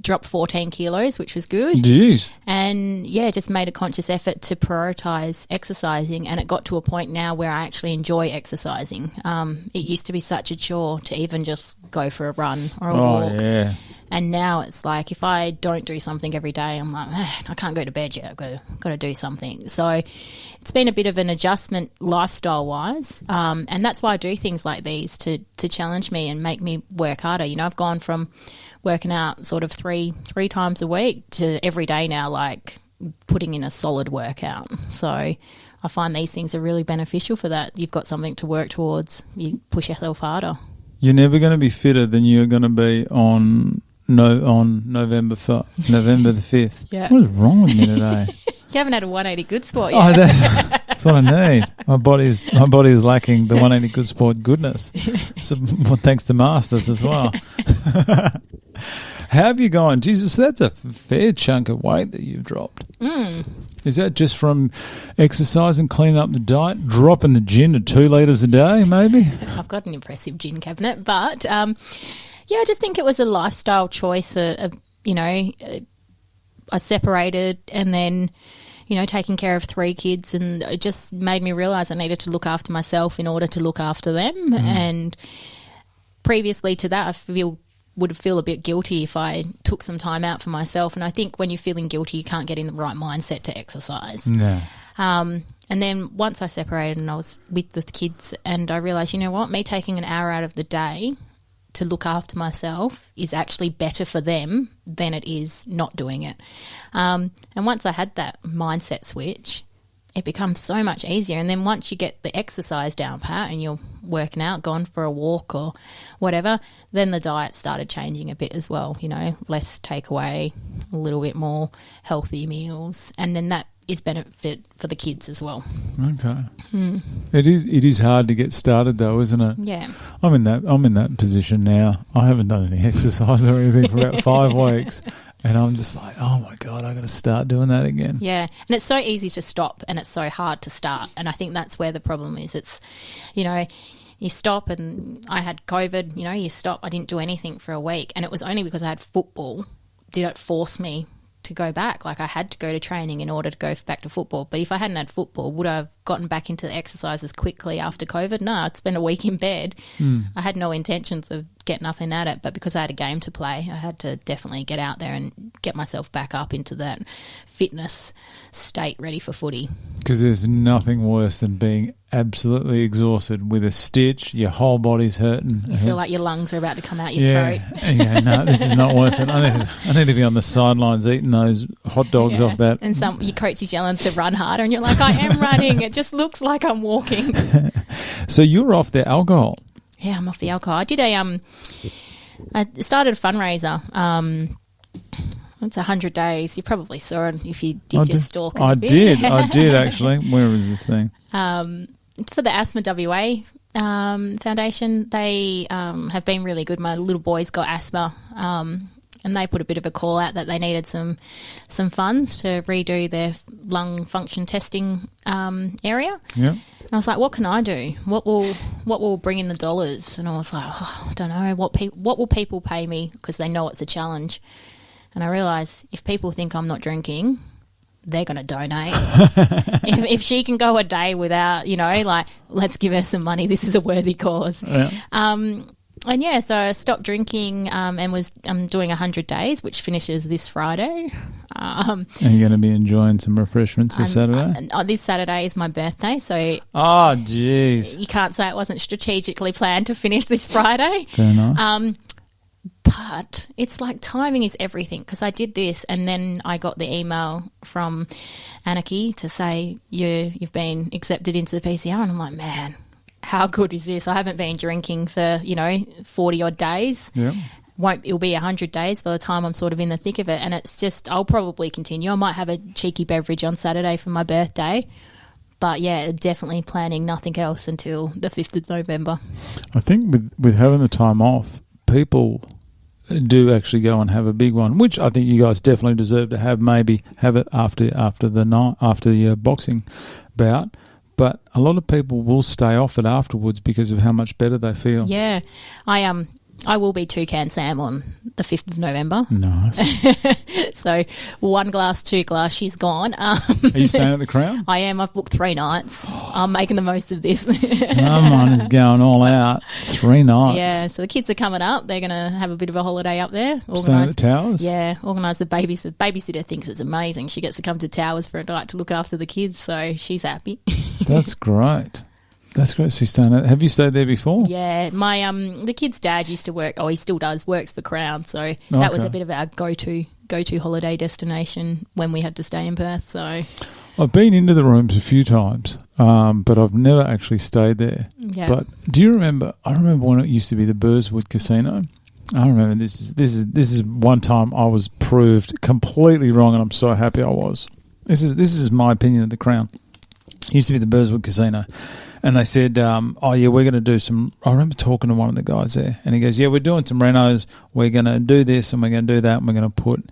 Dropped 14 kilos, which was good. Jeez. And, just made a conscious effort to prioritise exercising, and it got to a point now where I actually enjoy exercising. It used to be such a chore to even just go for a run or a walk. Yeah. And now it's like, if I don't do something every day, I'm like, I can't go to bed yet. I've got to do something. So it's been a bit of an adjustment lifestyle-wise, and that's why I do things like these to challenge me and make me work harder. I've gone from working out sort of three times a week to every day now, like putting in a solid workout. So I find these things are really beneficial for that. You've got something to work towards. You push yourself harder. You're never going to be fitter than you're going to be on November the 5th. Yeah. What is wrong with me today? You haven't had a 180 Good Sport yet. That's what I need. My body is lacking the 180 Good Sport goodness. So, thanks to Masters as well. How have you gone? Jesus, that's a fair chunk of weight that you've dropped. Is that just from exercise and cleaning up the diet, dropping the gin to 2 litres a day, maybe? I've got an impressive gin cabinet, but I just think it was a lifestyle choice. I separated and then, taking care of 3 kids, and it just made me realise I needed to look after myself in order to look after them. And previously to that, would feel a bit guilty if I took some time out for myself. And I think when you're feeling guilty, you can't get in the right mindset to exercise. No. And then once I separated and I was with the kids, and I realised, you know what, me taking an hour out of the day to look after myself is actually better for them than it is not doing it. And once I had that mindset switch, it becomes so much easier. And then once you get the exercise down pat and you're working out, gone for a walk or whatever, then the diet started changing a bit as well, less takeaway, a little bit more healthy meals. And then that is benefit for the kids as well. Okay. It is hard to get started though, isn't it? Yeah. I'm in that position now. I haven't done any exercise or anything for about 5 weeks. And I'm just like, oh, my God, I got to start doing that again. Yeah, and it's so easy to stop and it's so hard to start. And I think that's where the problem is. It's, you stop, and I had COVID, you stop. I didn't do anything for a week, and it was only because I had football did it force me to go back. Like I had to go to training in order to go back to football. But if I hadn't had football, would I have gotten back into the exercises quickly after COVID? No, I'd spent a week in bed. I had no intentions of getting up and at it, but because I had a game to play, I had to definitely get out there and get myself back up into that fitness state ready for footy. Because there's nothing worse than being absolutely exhausted with a stitch, your whole body's hurting. You feel like your lungs are about to come out your throat. Yeah, no, this is not worth it. I need to be on the sidelines eating those hot dogs off that. And your coach is yelling to run harder, and you're like, I am running. It just looks like I'm walking. So you're off the alcohol? Yeah, I'm off the alcohol. I did I started a fundraiser. It's 100 days. You probably saw it if you did your stalking. I did actually. Where is this thing? For the Asthma WA Foundation, they have been really good. My little boy's got asthma, and they put a bit of a call out that they needed some funds to redo their lung function testing area. Yeah. And I was like, what can I do? What will bring in the dollars? And I was like, I don't know. What will people pay me, because they know it's a challenge? And I realised if people think I'm not drinking, they're going to donate. if she can go a day without, let's give her some money. This is a worthy cause. Yeah. So I stopped drinking and I'm doing 100 days, which finishes this Friday. Are you going to be enjoying some refreshments this Saturday? This Saturday is my birthday, so oh, jeez, you can't say it wasn't strategically planned to finish this Friday. Very nice. But it's like timing is everything, because I did this and then I got the email from Anarchy to say you've been accepted into the PCR, and I'm like, man, how good is this? I haven't been drinking for 40 odd days. Yeah. It'll be 100 days by the time I'm sort of in the thick of it, and it's just I'll probably continue. I might have a cheeky beverage on Saturday for my birthday. But, yeah, definitely planning nothing else until the 5th of November. I think with having the time off, people do actually go and have a big one, which I think you guys definitely deserve to have. Maybe have it after your boxing bout. But a lot of people will stay off it afterwards because of how much better they feel. Yeah. I will be Toucan Sam on the 5th of November. Nice. So 1 glass, 2 glass, she's gone. Are you staying at the Crown? I am. I've booked 3 nights. I'm making the most of this. Someone is going all out. 3 nights. Yeah, so the kids are coming up. They're going to have a bit of a holiday up there. Staying at the Towers? Yeah, organise the babysitter. Babysitter thinks it's amazing. She gets to come to Towers for a night to look after the kids, so she's happy. That's great. That's great. So have you stayed there before? Yeah, my the kid's dad used to work. Oh, he still does. Works for Crown, so that was a bit of our go-to holiday destination when we had to stay in Perth. So I've been into the rooms a few times, but I've never actually stayed there. Yeah. But do you remember? I remember when it used to be the Burswood Casino. I remember this is one time I was proved completely wrong, and I'm so happy I was. This is my opinion of the Crown. It used to be the Burswood Casino. And they said, oh, yeah, we're going to do some – I remember talking to one of the guys there, and he goes, yeah, we're doing some renos. We're going to do this and we're going to do that, and we're going to put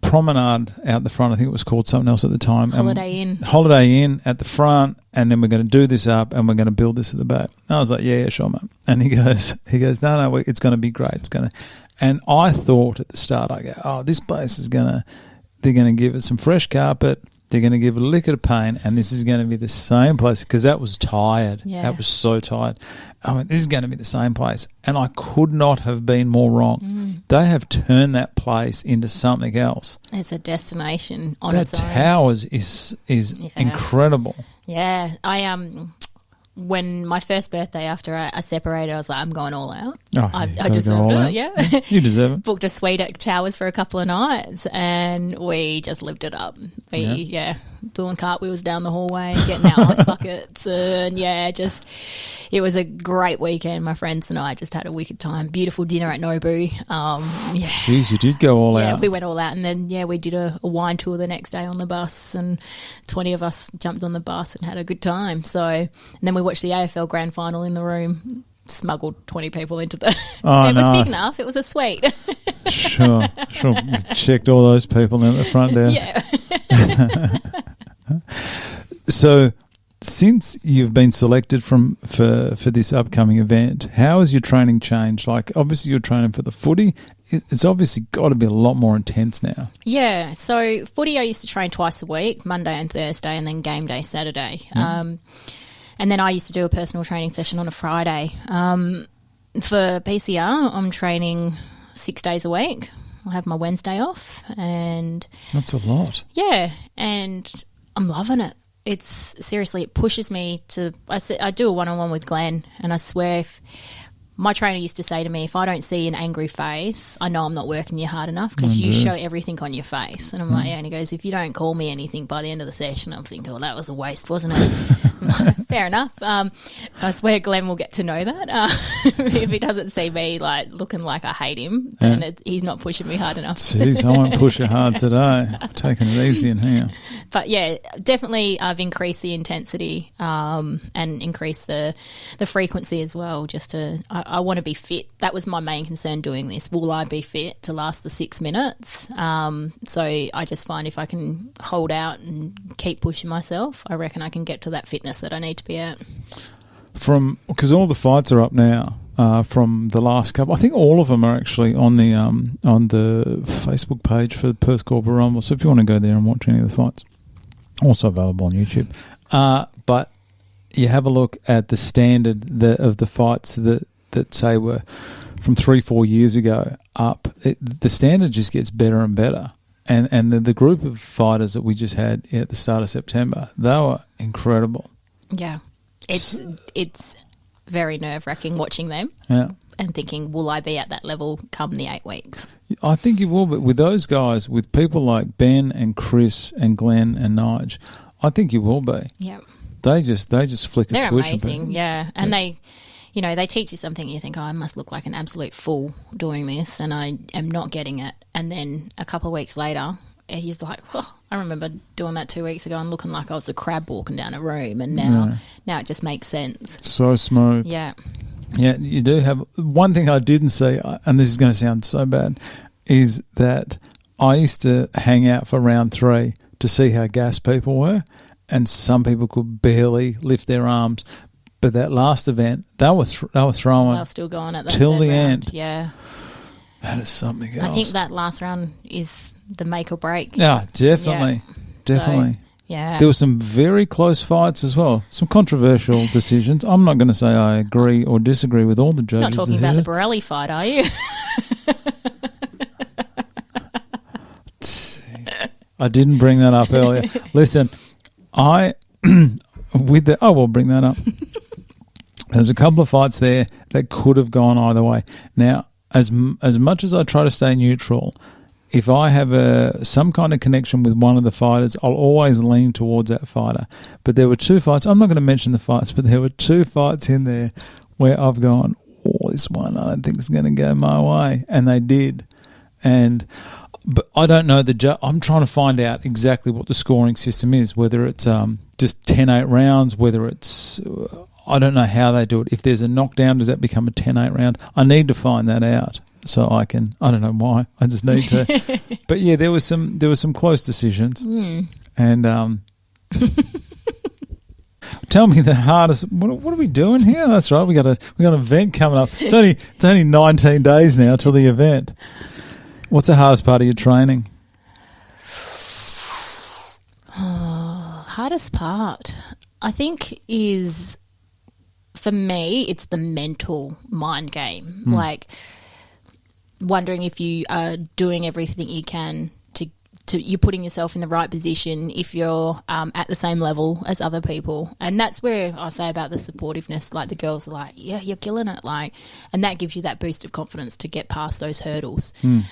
promenade out the front. I think it was called something else at the time. Holiday Inn. Holiday Inn at the front, and then we're going to do this up and we're going to build this at the back. And I was like, yeah, sure, mate. And he goes, no, it's going to be great. It's going to – and I thought at the start, I go, oh, this place is going to – they're going to give it some fresh carpet. They're going to give it a lick of paint, and this is going to be the same place, because that was tired. Yeah. That was so tired. I mean, this is going to be the same place, and I could not have been more wrong. They have turned that place into something else. It's a destination on that its own. Towers is incredible. Yeah, when my first birthday after I separated, I was like, I'm going all out. Oh, I deserved it, yeah. You deserve it. Booked a suite at Towers for a couple of nights, and we just lived it up. Doing cartwheels down the hallway, getting out ice buckets, and it was a great weekend. My friends and I just had a wicked time. Beautiful dinner at Nobu. Jeez, you did go all out. Yeah, we went all out, and then we did a wine tour the next day on the bus, and 20 of us jumped on the bus and had a good time. So, and then we watched the AFL Grand Final in the room. Smuggled 20 people into the. Oh, it was nice. big enough. It was a suite. Sure. Checked all those people in at the front desk. Yeah. So, since you've been selected for this upcoming event, how has your training changed? Like, obviously, you're training for the footy. It's obviously got to be a lot more intense now. Yeah. So, footy, I used to train twice a week, Monday and Thursday, and then game day Saturday. And then I used to do a personal training session on a Friday. For PCR, I'm training 6 days a week. I have my Wednesday off, and that's a lot. Yeah, and I'm loving it. It's seriously, it pushes me to. I do a one-on-one with Glenn, and I swear, my trainer used to say to me, if I don't see an angry face, I know I'm not working you hard enough, because you show everything on your face. And I'm like, yeah. And he goes, if you don't call me anything by the end of the session, I'm thinking, well, that was a waste, wasn't it? Fair enough. I swear Glenn will get to know that. If he doesn't see me like looking like I hate him, then he's not pushing me hard enough. Jeez, I won't push you hard today. I'm taking it easy in here. But yeah, definitely I've increased the intensity and increased the frequency as well. Just to, I want to be fit. That was my main concern doing this. Will I be fit to last the 6 minutes? So I just find if I can hold out and keep pushing myself, I reckon I can get to that fitness that I need to be at. Because all the fights are up now from the last couple. I think all of them are actually on the Facebook page for the Perth Corporate Rumble. So if you want to go there and watch any of the fights, also available on YouTube. But you have a look at the standard of the fights that say were from 3-4 years ago up. The standard just gets better and better. And the group of fighters that we just had at the start of September, they were incredible. Yeah. It's very nerve-wracking watching them and thinking, will I be at that level come the 8 weeks? I think you will, but with those guys, with people like Ben and Chris and Glenn and Nige, I think you will be. Yeah. They just flick a They're switch. They're amazing, yeah. And they teach you something and you think, oh, I must look like an absolute fool doing this, and I am not getting it. And then a couple of weeks later, he's like, oh, I remember doing that 2 weeks ago and looking like I was a crab walking down a room, and now it just makes sense. So smooth. Yeah. Yeah, you do have – one thing I didn't see, and this is going to sound so bad, is that I used to hang out for round 3 to see how gassed people were, and some people could barely lift their arms. But that last event, they were throwing. They were still going at that till the round. end. Yeah. That is something else. I think that last round is the make or break. Yeah, definitely. Yeah. Definitely. So, yeah. There were some very close fights as well. Some controversial decisions. I'm not going to say I agree or disagree with all the judges' You're not talking decisions. about the Borelli fight, are you? I didn't bring that up earlier. Listen, we'll bring that up. There's a couple of fights there that could have gone either way. Now, as much as I try to stay neutral, if I have some kind of connection with one of the fighters, I'll always lean towards that fighter. But there were 2 fights. I'm not going to mention the fights, but there were 2 fights in there where I've gone, oh, this one I don't think is going to go my way. And they did. And But I don't know I'm trying to find out exactly what the scoring system is, whether it's just 10-8 rounds, whether it's I don't know how they do it. If there's a knockdown, does that become a 10-8 round? I need to find that out so I can. I don't know why. I just need to. But yeah, there was some close decisions, and tell me the hardest. What are we doing here? That's right. We got an event coming up. It's only 19 days now till the event. What's the hardest part of your training? Hardest part, I think, is for me, it's the mental mind game. Like wondering if you are doing everything you can to you're putting yourself in the right position if you're at the same level as other people. And that's where I say about the supportiveness, like the girls are like, yeah, you're killing it. Like, and that gives you that boost of confidence to get past those hurdles. You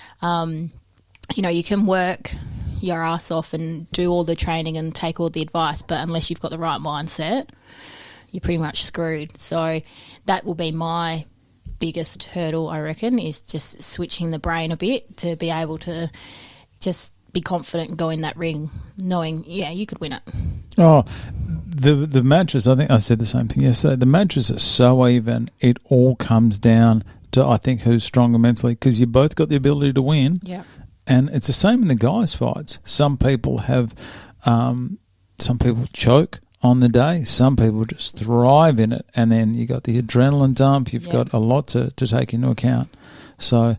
know, you can work your ass off and do all the training and take all the advice, but unless you've got the right mindset, you're pretty much screwed. So that will be my biggest hurdle, I reckon, is just switching the brain a bit to be able to just be confident and go in that ring knowing, yeah, you could win it. Oh, the matches, I think I said the same thing yesterday. The matches are so even. It all comes down to, I think, who's stronger mentally, because you both got the ability to win. Yeah. And it's the same in the guys' fights. Some people choke on the day. Some people just thrive in it. And then you got the adrenaline dump. You've got a lot to take into account. So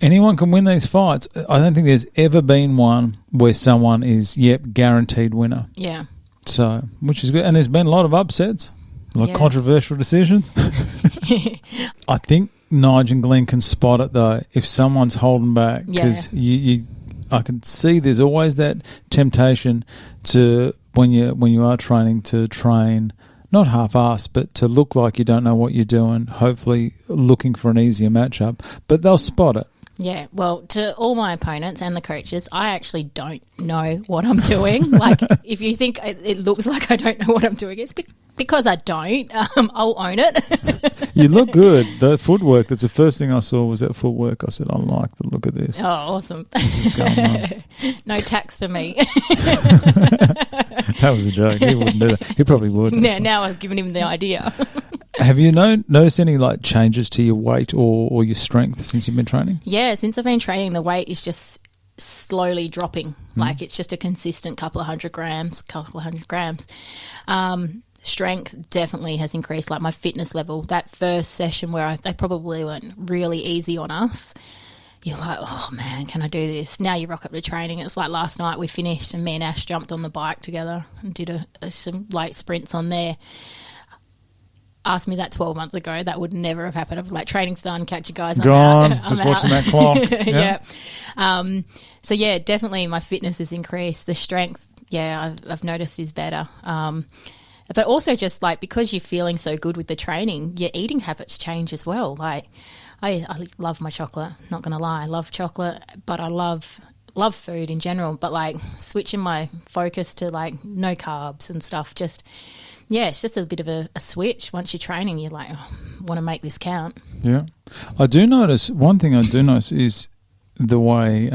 anyone can win these fights. I don't think there's ever been one where someone is, guaranteed winner. Yeah. So, which is good. And there's been a lot of upsets, a lot of controversial decisions. I think Nigel and Glenn can spot it, though, if someone's holding back. Because I can see there's always that temptation to, when you are training, to train not half-assed, but to look like you don't know what you're doing, hopefully looking for an easier matchup. But they'll spot it. Yeah, well, to all my opponents and the coaches, I actually don't know what I'm doing. Like, if you think it looks like I don't know what I'm doing, it's because I don't. I'll own it. You look good. The footwork, that's the first thing I saw was that footwork. I said, I like the look of this. Oh, awesome. This is going on. No tax for me. That was a joke. He wouldn't do that. He probably would. Now I've given him the idea. Have you noticed any like changes to your weight or your strength since you've been training? Yeah, since I've been training, the weight is just slowly dropping. Like it's just a consistent couple of hundred grams. Strength definitely has increased. Like my fitness level, that first session where they probably went really easy on us, you're like, oh man, can I do this? Now you rock up to training. It was like last night we finished and me and Ash jumped on the bike together and did some light sprints on there. Asked me that 12 months ago, that would never have happened. I've like, training's done, catch you guys. Gone, just watching that clock. Yeah. So yeah, definitely my fitness has increased. The strength, I've noticed is better. But also just like because you're feeling so good with the training, your eating habits change as well. Like I love my chocolate, not going to lie. I love chocolate, but I love food in general. But like switching my focus to like no carbs and stuff, just... Yeah, it's just a bit of a switch. Once you're training, you're like, want to make this count. Yeah. I do notice, one thing I do notice is the way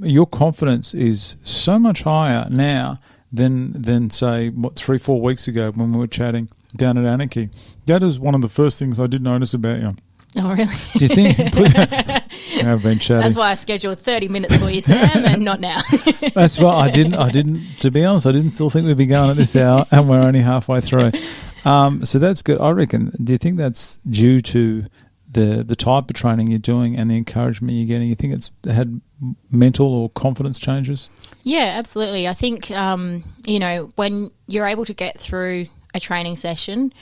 your confidence is so much higher now than say, 3-4 weeks ago when we were chatting down at Anarchy. That is one of the first things I did notice about you. Oh, really? Do you think? I've been chatting. That's why I scheduled 30 minutes for you, Sam, and not now. That's why I didn't. To be honest, I didn't still think we'd be going at this hour, and we're only halfway through. So that's good. I reckon. Do you think that's due to the type of training you're doing and the encouragement you're getting? You think it's had mental or confidence changes? Yeah, absolutely. I think when you're able to get through a training session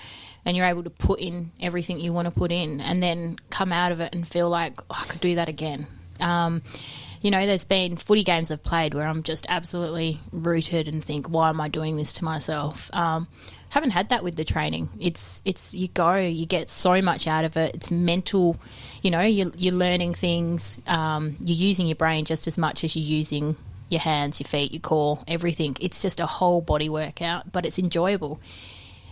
and you're able to put in everything you want to put in and then come out of it and feel like, I could do that again. There's been footy games I've played where I'm just absolutely rooted and think, why am I doing this to myself? Haven't had that with the training. It's you get so much out of it. It's mental, you're learning things. You're using your brain just as much as you're using your hands, your feet, your core, everything. It's just a whole body workout, but it's enjoyable.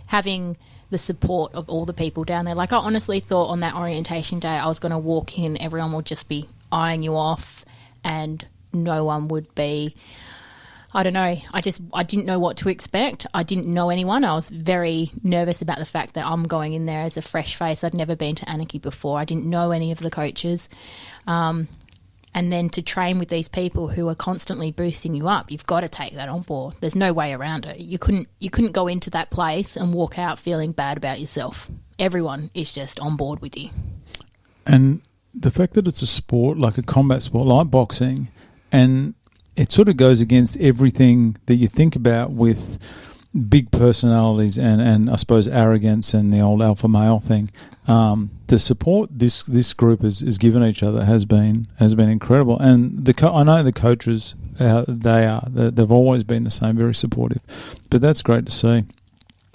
Having the support of all the people down there. Like I honestly thought on that orientation day I was going to walk in, everyone will just be eyeing you off and no one would be, I don't know, I didn't know what to expect. I didn't know anyone. I was very nervous about the fact that I'm going in there as a fresh face. I'd never been to Anarchy before. I didn't know any of the coaches. And then to train with these people who are constantly boosting you up, you've got to take that on board. There's no way around it. You couldn't go into that place and walk out feeling bad about yourself. Everyone is just on board with you. And the fact that it's a sport, like a combat sport, like boxing, and it sort of goes against everything that you think about with big personalities and I suppose arrogance and the old alpha male thing. The support this group has given each other has been incredible. And I know the coaches, they've always been the same, very supportive. But that's great to see.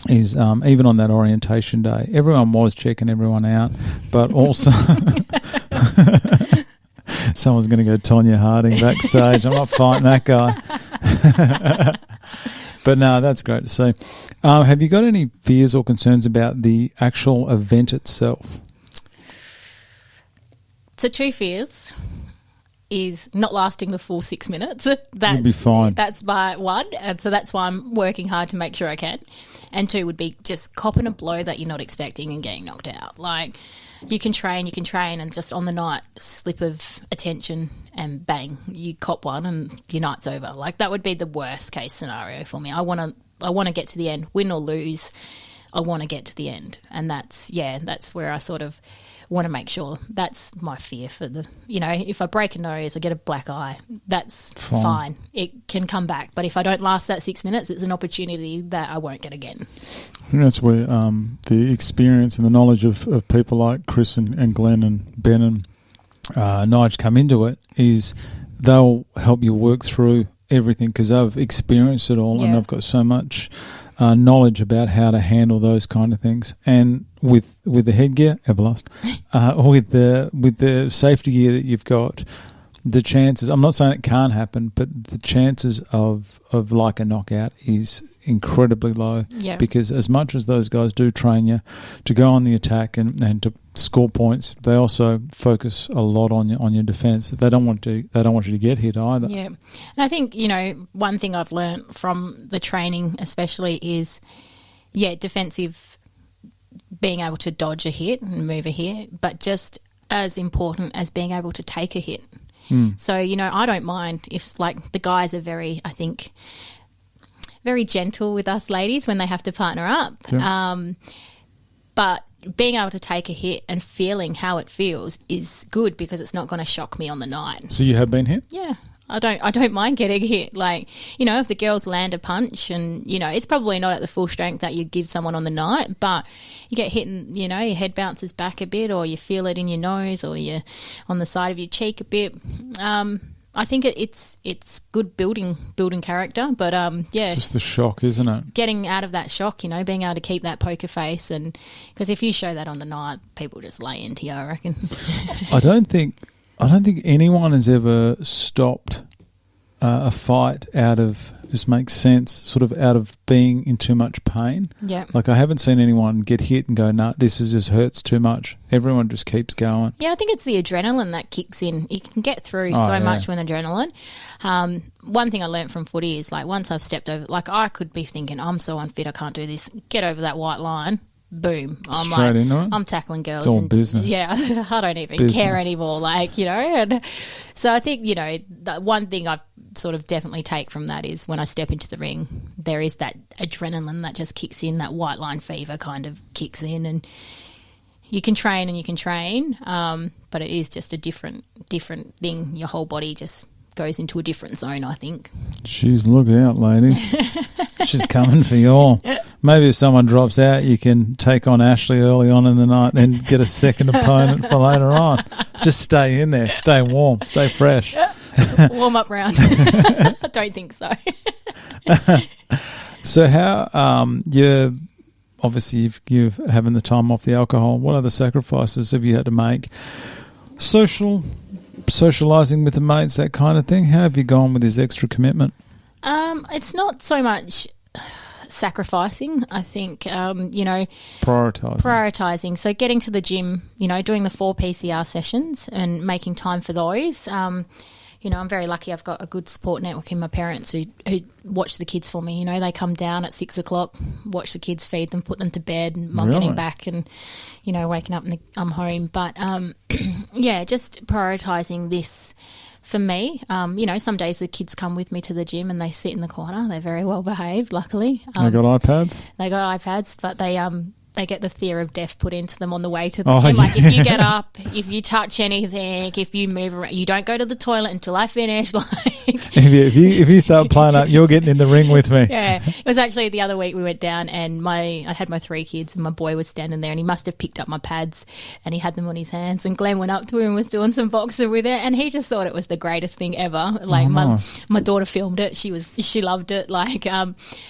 Is even on that orientation day, everyone was checking everyone out, but also someone's going to go Tonya Harding backstage. I'm not fighting that guy. But no, that's great to see. Have you got any fears or concerns about the actual event itself? So 2 fears is not lasting the full 6 minutes. You'll be fine. That's my one, and so that's why I'm working hard to make sure I can. And 2 would be just copping a blow that you're not expecting and getting knocked out. Like, you can train, and just on the night, slip of attention and bang, you cop one and your night's over. Like, that would be the worst case scenario for me. I want to get to the end, win or lose. I want to get to the end, and that's where I sort of want to make sure. That's my fear for if I break a nose, I get a black eye, that's fine. It can come back. But if I don't last that 6 minutes, it's an opportunity that I won't get again. I think that's where the experience and the knowledge of people like Chris and Glenn and Ben and Nige come into it, is they'll help you work through everything because they've experienced it all and they've got so much knowledge about how to handle those kind of things. And with the headgear, Everlast, with the safety gear that you've got, the chances, I'm not saying it can't happen, but the chances of like a knockout is incredibly low. Yeah. Because as much as those guys do train you to go on the attack and to score points, they also focus a lot on your defence. They don't want you to get hit either. Yeah. And I think, one thing I've learnt from the training especially is, defensive, being able to dodge a hit and move a hit, but just as important as being able to take a hit. So, I don't mind if, like, the guys are very gentle with us ladies when they have to partner up. Yeah. But being able to take a hit and feeling how it feels is good because it's not going to shock me on the night. So you have been hit? Yeah. I don't mind getting hit. Like, if the girls land a punch and, it's probably not at the full strength that you give someone on the night, but you get hit and, your head bounces back a bit, or you feel it in your nose, or you're on the side of your cheek a bit. I think it's good building character, but it's just the shock, isn't it? Getting out of that shock, being able to keep that poker face, and because if you show that on the night, people just lay into you, I reckon. I don't think anyone has ever stopped a fight out of, just makes sense, sort of out of being in too much pain. Yeah. Like, I haven't seen anyone get hit and go, nah, this just hurts too much. Everyone just keeps going. Yeah, I think it's the adrenaline that kicks in. You can get through much with adrenaline. One thing I learnt from footy is, like, once I've stepped over, like, I could be thinking, I'm so unfit, I can't do this. Get over that white line. Boom. I'm straight into it. I'm tackling girls. It's all business. Yeah, I don't even care anymore. Like, and so I think, the one thing I've sort of definitely take from that is when I step into the ring, there is that adrenaline that just kicks in, that white line fever kind of kicks in, and you can train, but it is just a different thing. Your whole body just goes into a different zone, I think. Jeez, look out, ladies. She's coming for you all. Maybe if someone drops out, you can take on Ashley early on in the night, then get a second opponent for later on. Just stay in there. Stay warm. Stay fresh. Warm up round. I don't think so. So how you're obviously you're having the time off the alcohol. What other sacrifices have you had to make? Socialising with the mates, that kind of thing. How have you gone with this extra commitment? It's not so much sacrificing. I think, Prioritising. So getting to the gym, doing the 4 PCR sessions and making time for those. I'm very lucky. I've got a good support network in my parents who watch the kids for me. They come down at 6 o'clock, watch the kids, feed them, put them to bed, and I'm getting back and, waking up and I'm home. But, just prioritising this for me. Some days the kids come with me to the gym and they sit in the corner. They're very well behaved, luckily. They got iPads? They got iPads, but they get the fear of death put into them on the way to the gym. Like, if you get up, if you touch anything, if you move around, you don't go to the toilet until I finish. If you start playing up, you're getting in the ring with me. Yeah. It was actually the other week we went down and I had my 3 kids and my boy was standing there and he must have picked up my pads and he had them on his hands, and Glenn went up to him and was doing some boxing with it, and he just thought it was the greatest thing ever. Like, nice. my daughter filmed it. She loved it.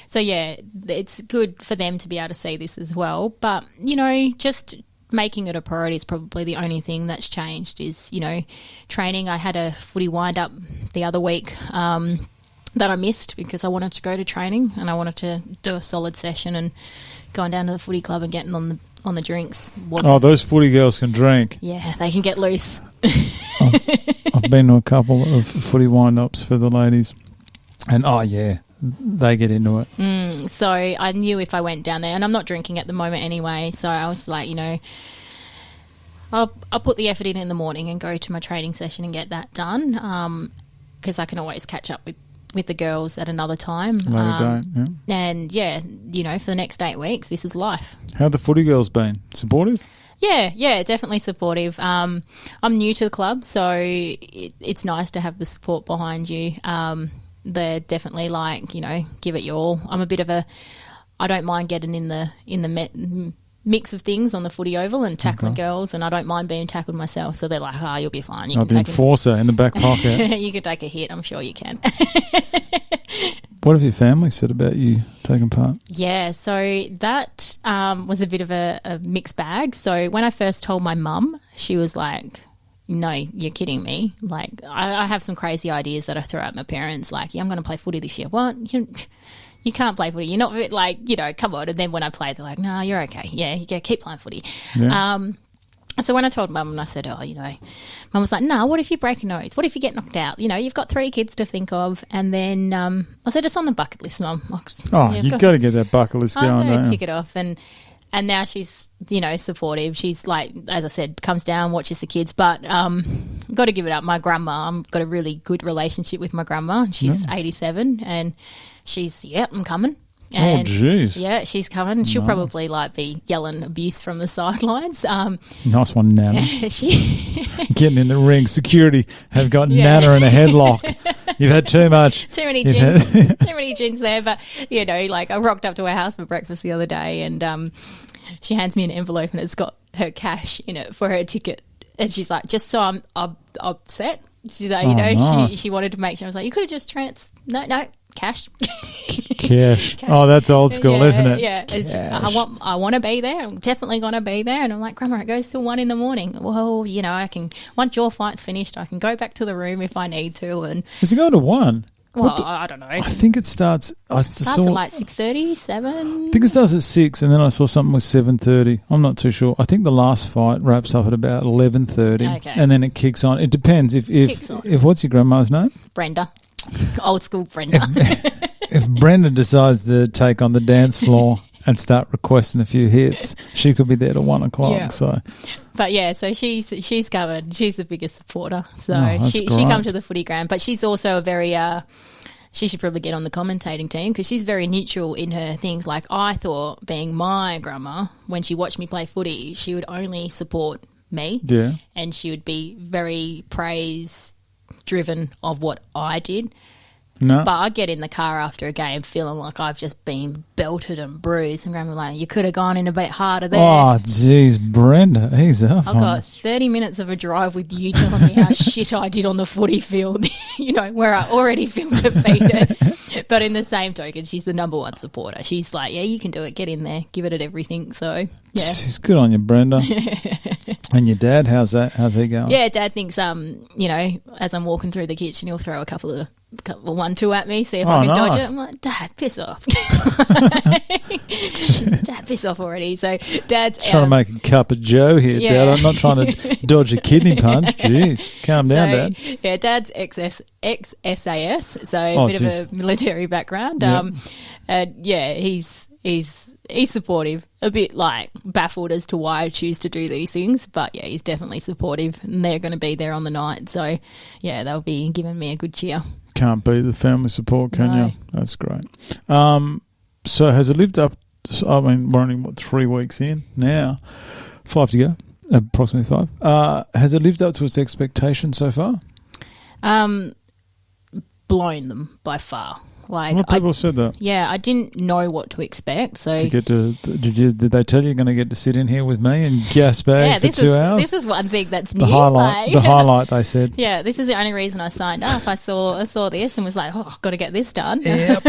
So yeah, it's good for them to be able to see this as well. But, just making it a priority is probably the only thing that's changed is, training. I had a footy wind-up the other week that I missed because I wanted to go to training and I wanted to do a solid session, and going down to the footy club and getting on the drinks wasn't... Oh, those footy girls can drink. Yeah, they can get loose. I've been to a couple of footy wind-ups for the ladies, and, they get into it. So I knew if I went down there, and I'm not drinking at the moment anyway, so I was like, I'll put the effort in the morning and go to my training session and get that done, because I can always catch up with the girls at another time. And, for the next 8 weeks, this is life. How have the footy girls been? Supportive? Yeah, definitely supportive. I'm new to the club, so it's nice to have the support behind you. They're definitely give it your all. I'm a bit of I don't mind getting in the mix of things on the footy oval and tackling girls, and I don't mind being tackled myself. So they're like, you'll be fine. You can the enforcer in the back pocket. You can take a hit. I'm sure you can. What have your family said about you taking part? Yeah, so that was a bit of a mixed bag. So when I first told my mum, she was like, no, you're kidding me. Like, I have some crazy ideas that I throw at my parents, like, I'm going to play footy this year. What? You can't play footy. You're not, come on. And then when I play, they're like, no, you're okay. Yeah, you keep playing footy. Yeah. So when I told Mum and I said, Mum was like, no, what if you break a nose? What if you get knocked out? You've got 3 kids to think of. And then I said, it's on the bucket list, Mum. You've got to get that bucket list going, I'm don't you? Tick it off. And now she's, supportive. She's like, as I said, comes down, watches the kids. But got to give it up. My grandma, I've got a really good relationship with my grandma. She's 87 and she's, I'm coming. And, jeez. Yeah, she's coming. She'll probably be yelling abuse from the sidelines. Nice one, Nana. Getting in the ring. Security have got Nana in a headlock. You've had too much. Too many gins. Too many gins there. But, I rocked up to her house for breakfast the other day and she hands me an envelope and it's got her cash in it for her ticket. And she's like, just so I'm upset. She's like, nice. she wanted to make sure. I was like, you could have just No, cash. Cash. Oh, that's old school, isn't it? Yeah. I want to be there. I'm definitely going to be there. And I'm like, Grandma, it goes till 1 a.m. Well, I can, once your fight's finished, I can go back to the room if I need to. And is it going to 1? Well, I don't know. I think it starts... It starts at like 6:30, 7. I think it starts at 6 and then I saw something with 7:30. I'm not too sure. I think the last fight wraps up at about 11:30. Okay. And then it kicks on. It depends. If what's your grandma's name? Brenda. Old school Brenda. If Brenda decides to take on the dance floor and start requesting a few hits, she could be there till 1 o'clock. Yeah. So, but yeah, so she's covered. She's the biggest supporter. So she great. comes to the footy ground, but she's also a very. She should probably get on the commentating team because she's very neutral in her things. Like, I thought, being my grandma, when she watched me play footy, she would only support me. Yeah. And she would be very praise driven of what I did. No. But I get in the car after a game feeling like I've just been belted and bruised, and Grandma like, you could have gone in a bit harder there. Oh, jeez, Brenda, he's up. I've got 30 minutes of a drive with you telling me how shit I did on the footy field, where I already feel defeated. But in the same token, she's the number one supporter. She's like, yeah, you can do it. Get in there. Give it at everything. So, yeah. She's good on you, Brenda. And your dad, how's he going? Yeah, Dad thinks, as I'm walking through the kitchen, he'll throw a couple of couple 1-2 at me, see if I can dodge it. I'm like, Dad, piss off. Dad, piss off already. So Dad's trying to make a cup of Joe here, Dad. I'm not trying to dodge a kidney punch. Jeez, calm down, Dad. Yeah, Dad's ex-SAS, so a bit of a military background. He's supportive. A bit like baffled as to why I choose to do these things, but yeah, he's definitely supportive, and they're going to be there on the night. So yeah, they'll be giving me a good cheer. Can't beat the family support, can you? That's great. So has it lived up? I mean, we're only 3 weeks in now, 5 to go, approximately 5. Has it lived up to its expectations so far? Blown them by far. Like, well, people said that. Yeah, I didn't know what to expect. So did they tell you you're going to get to sit in here with me and gasp for 2 hours? This is one thing that's new. The highlight, they said. Yeah, this is the only reason I signed up. I saw this and was like, oh, I've got to get this done. Yep.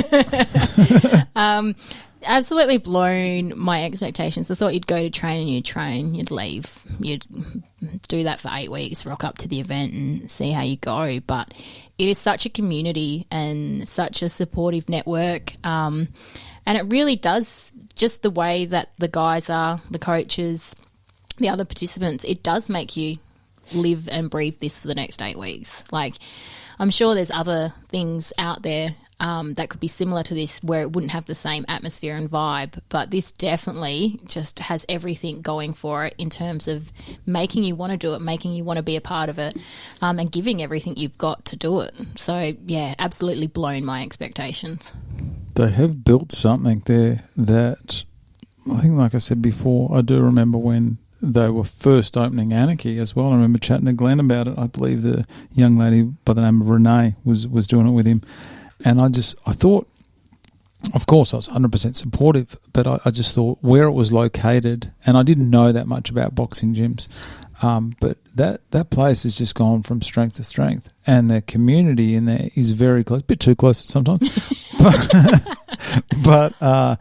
Absolutely blown my expectations. I thought you'd go to training, you'd train, you'd leave, you'd do that for 8 weeks, rock up to the event and see how you go. But it is such a community and such a supportive network. And it really does, just the way that the guys are, the coaches, the other participants, it does make you live and breathe this for the next 8 weeks. Like, I'm sure there's other things out there that could be similar to this where it wouldn't have the same atmosphere and vibe, but this definitely just has everything going for it in terms of making you want to do it, making you want to be a part of it, and giving everything you've got to do it. So, yeah, absolutely blown my expectations. They have built something there that, I think, like I said before, I do remember when they were first opening Anarchy as well. I remember chatting to Glenn about it. I believe the young lady by the name of Renee was doing it with him. And I thought, of course, I was 100% supportive, but I just thought where it was located, and I didn't know that much about boxing gyms, but that place has just gone from strength to strength, and the community in there is very close, a bit too close sometimes, but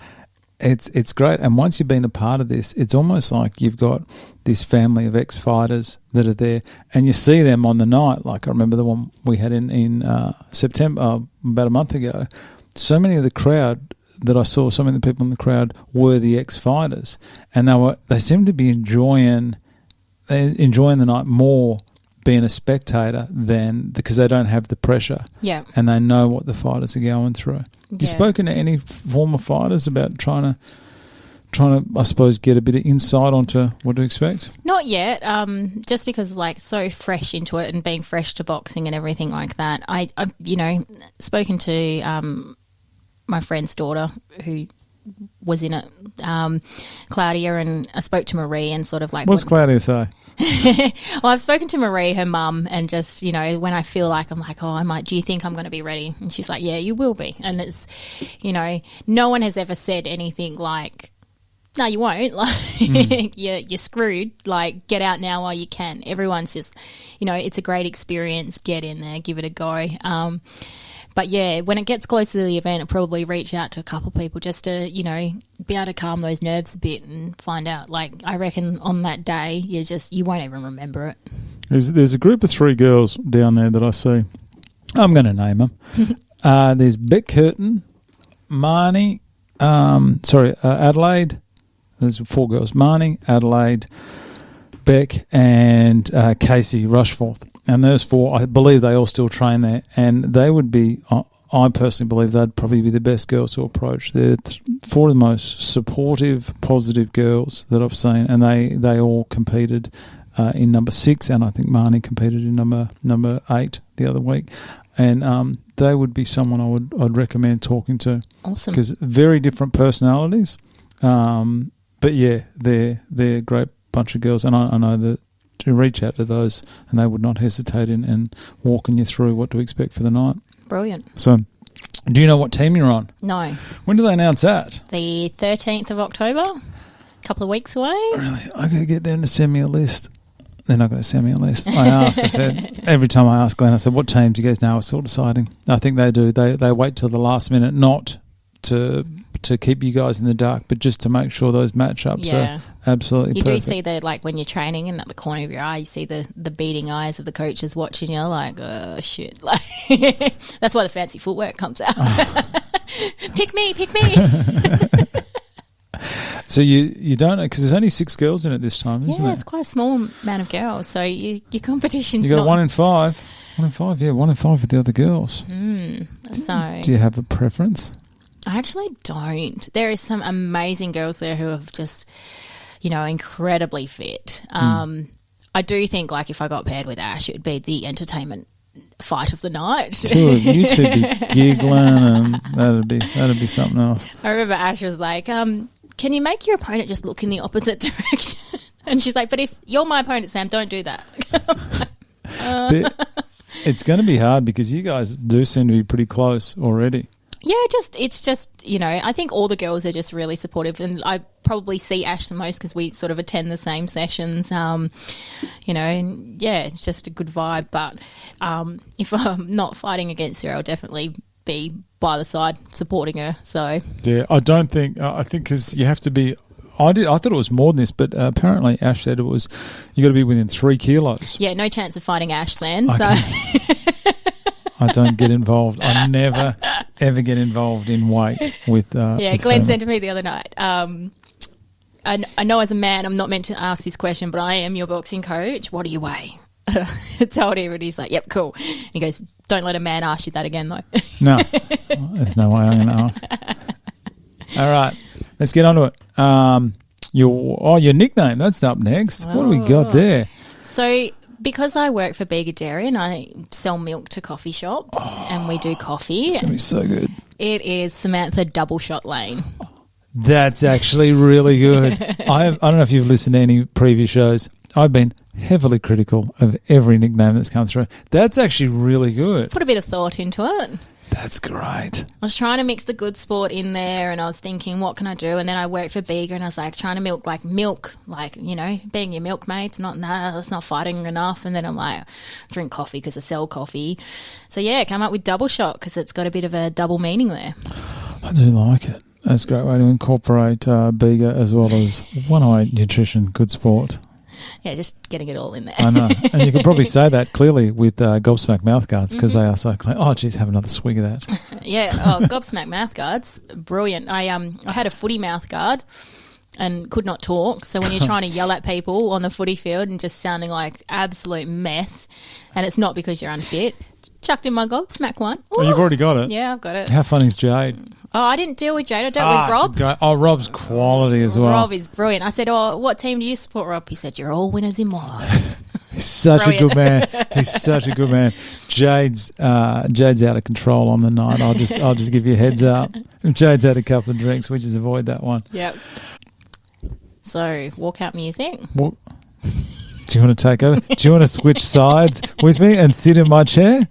it's great. And once you've been a part of this, it's almost like you've got this family of ex-fighters that are there, and you see them on the night. Like I remember the one we had in September, about a month ago. So many of the crowd that I saw, so many of the people in the crowd were the ex-fighters, and they seemed to be enjoying the night more being a spectator than because they don't have the pressure. Yeah, and they know what the fighters are going through. Yeah. You spoken to any former fighters about trying to, I suppose, get a bit of insight onto what to expect? Not yet, just because, like, so fresh into it and being fresh to boxing and everything like that. I spoken to my friend's daughter who was in it, Claudia, and I spoke to Marie and sort of like... What's Claudia say? Well, I've spoken to Marie, her mum, and just, when I feel like I'm like, do you think I'm going to be ready? And she's like, yeah, you will be. And it's, no one has ever said anything like, no, you won't. Like, you're screwed. Like, get out now while you can. Everyone's just, it's a great experience. Get in there, give it a go. But yeah, when it gets closer to the event, I'll probably reach out to a couple of people just to, be able to calm those nerves a bit and find out. Like, I reckon on that day, you won't even remember it. There's a group of 3 girls down there that I see. I'm going to name them. There's Beck Curtin, Marnie, Adelaide. There's 4 girls: Marnie, Adelaide, Beck, and Casey Rushforth. And those 4, I believe they all still train there, and they would be, I personally believe they'd probably be the best girls to approach. They're 4 of the most supportive, positive girls that I've seen, and they all competed in number 6, and I think Marnie competed in number 8 the other week. And they would be someone I'd recommend talking to. Awesome. Because very different personalities. But yeah, they're a great bunch of girls, and I know that to reach out to those, and they would not hesitate in walking you through what to expect for the night. Brilliant. So, do you know what team you're on? No. When do they announce that? The 13th of October, a couple of weeks away. Really? I could get them to send me a list. They're not going to send me a list. I said, every time I ask Glenn, I said, what team do you guys know are still deciding? I think they do. They wait till the last minute, not to keep you guys in the dark, but just to make sure those matchups absolutely You perfect. do see the, like, when you're training and at the corner of your eye, you see the beating eyes of the coaches watching you, like, oh, shit. Like, that's why the fancy footwork comes out. Pick me. So you don't know, because there's only 6 girls in it this time, isn't Yeah, it? it's quite a small amount of girls. So your competition's You got not... 1 in 5. 1 in 5, yeah, 1 in 5 with the other girls. So Do you have a preference? I actually don't. There is some amazing girls there who have just, incredibly fit. I do think, like, if I got paired with Ash, it would be the entertainment fight of the night. You two be giggling, and that'd be something else. I remember Ash was like, can you make your opponent just look in the opposite direction? And she's like, but if you're my opponent, Sam, don't do that. It's going to be hard because you guys do seem to be pretty close already. Yeah, it's just, I think all the girls are just really supportive, and I probably see Ash the most because we sort of attend the same sessions, and yeah, it's just a good vibe. But if I'm not fighting against her, I'll definitely be by the side supporting her. So yeah, I think because you have to be. I thought it was more than this, but apparently Ash said it was. You got to be within 3 kilos. yeah, no chance of fighting Ash then. Okay. So I don't get involved. I never ever get involved in weight with. yeah, with Glenn family. said to me the other night. I know as a man I'm not meant to ask this question, but I am your boxing coach. What do you weigh? I told him, and he's like, "Yep, cool." He goes, "Don't let a man ask you that again, though." No, there's no way I'm going to ask. All right, let's get on to it. Your nickname, that's up next. What do we got there? So, because I work for Bega Dairy and I sell milk to coffee shops, and we do coffee, It's going to be so good. it is Samantha Double Shot Laine. That's actually really good. I don't know if you've listened to any previous shows. I've been heavily critical of every nickname that's come through. That's actually really good. Put a bit of thought into it. That's great. I was trying to mix the good sport in there, and I was thinking, what can I do? And then I worked for Bega, and I was like, trying to milk, being your milkmate's that's not fighting enough. And then I'm like, drink coffee because I sell coffee. So yeah, come up with Double Shot because it's got a bit of a double meaning there. I do like it. That's a great way to incorporate Bega as well as One-Eye Nutrition, good sport. Yeah, just getting it all in there. I know. And you can probably say that clearly with Gobsmacked Mouthguards because they are so clean. Oh, geez, have another swig of that. Yeah, Gobsmacked Mouthguards, brilliant. I had a footy mouthguard and could not talk. So when you're trying to yell at people on the footy field and just sounding like absolute mess, and it's not because you're unfit, chucked in my Gobsmack one. Oh, you've already got it? Yeah, I've got it. How funny is Jade? Oh, I didn't deal with Jade. I dealt with Rob. Great. Oh, Rob's quality as well. Rob is brilliant. I said, oh, what team do you support, Rob? He said, you're all winners in my eyes. He's such a good man. He's such a good man. Jade's out of control on the night. I'll just give you a heads up. If Jade's had a couple of drinks, we just avoid that one. Yep. So, walkout music. What? Do you want to take over? Do you want to switch sides with me and sit in my chair?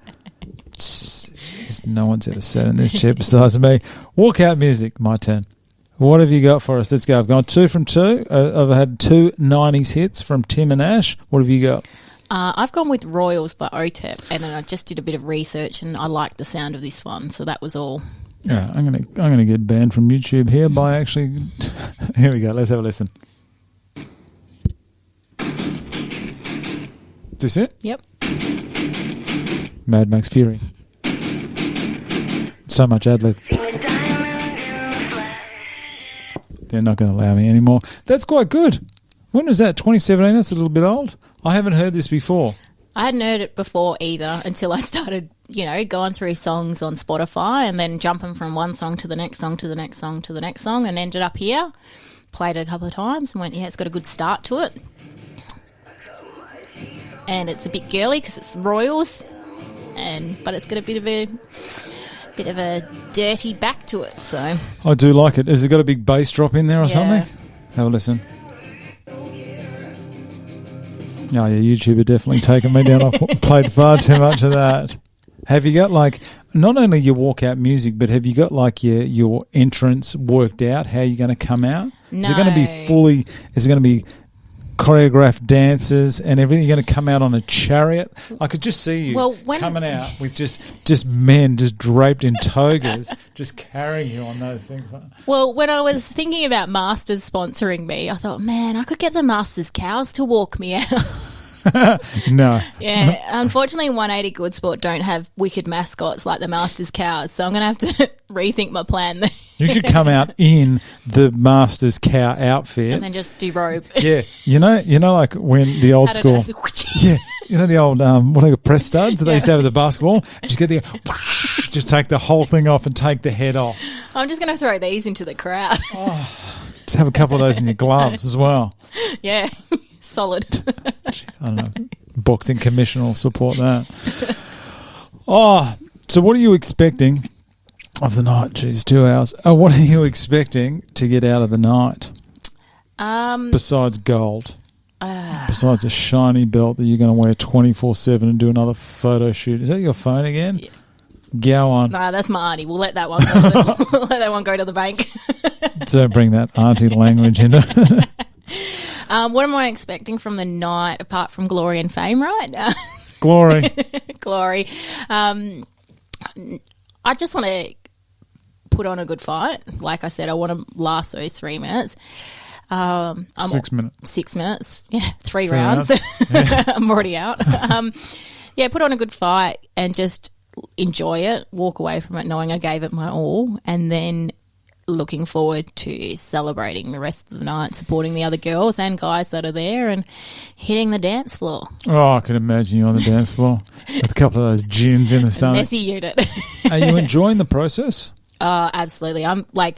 No one's ever sat in this chair besides me. Walkout music, my turn. What have you got for us? Let's go. I've gone 2 from 2. I've had 2 90s hits from Tim and Ash. What have you got? I've gone with Royals by OTEP, and then I just did a bit of research, and I liked the sound of this one, so that was all. Yeah, I'm gonna get banned from YouTube here by actually. Here we go. Let's have a listen. This it? Yep. Mad Max Fury. So much ad-lib. They're not going to allow me anymore. That's quite good. When was that? 2017? That's a little bit old. I haven't heard this before. I hadn't heard it before either until I started, going through songs on Spotify and then jumping from one song to the next song to the next song to the next song, and ended up here, played it a couple of times and went, yeah, it's got a good start to it. And it's a bit girly because it's Royals, but it's got a bit of a dirty back to it. So I do like it. Has it got a big bass drop in there or Yeah. something? Have a listen. Oh, yeah, YouTube are definitely taking me down. I've played far too much of that. Have you got, not only your walkout music, but have you got, your entrance worked out, how you're going to come out? No. Is it going to be choreographed dances and everything. You're going to come out on a chariot. I could just see you coming out with just men just draped in togas, just carrying you on those things. Well, when I was thinking about Masters sponsoring me, I thought, man, I could get the Masters cows to walk me out. No. Yeah, unfortunately 180 Good Sport don't have wicked mascots like the Masters cows, so I'm going to have to rethink my plan there. You should come out in the Masters cow outfit. And then just derobe. Yeah. You know like when the old school... Yeah. You know the old, what are they, press studs that they used to have at the basketball? Just get the... Just take the whole thing off and take the head off. I'm just going to throw these into the crowd. Just have a couple of those in your gloves as well. Yeah. Solid. Jeez, I don't know. Boxing commission will support that. So what are you expecting of the night? Jeez, 2 hours. What are you expecting to get out of the night? Besides gold. Besides a shiny belt that you're going to wear 24/7 and do another photo shoot. Is that your phone again? Yeah. Go on. Nah, that's my auntie. We'll let that one go. We'll let that one go to the bank. Don't bring that auntie language into it. What am I expecting from the night apart from glory and fame, right? Glory. Glory. I just want to put on a good fight. Like I said, I want to last those 3 minutes. 6 minutes. 6 minutes. Yeah, three rounds. Yeah. I'm already out. Put on a good fight and just enjoy it, walk away from it knowing I gave it my all, and then looking forward to celebrating the rest of the night, supporting the other girls and guys that are there and hitting the dance floor. Oh, I can imagine you on the dance floor with a couple of those gins in the stomach. Messy unit. Are you enjoying the process? Absolutely. I'm like,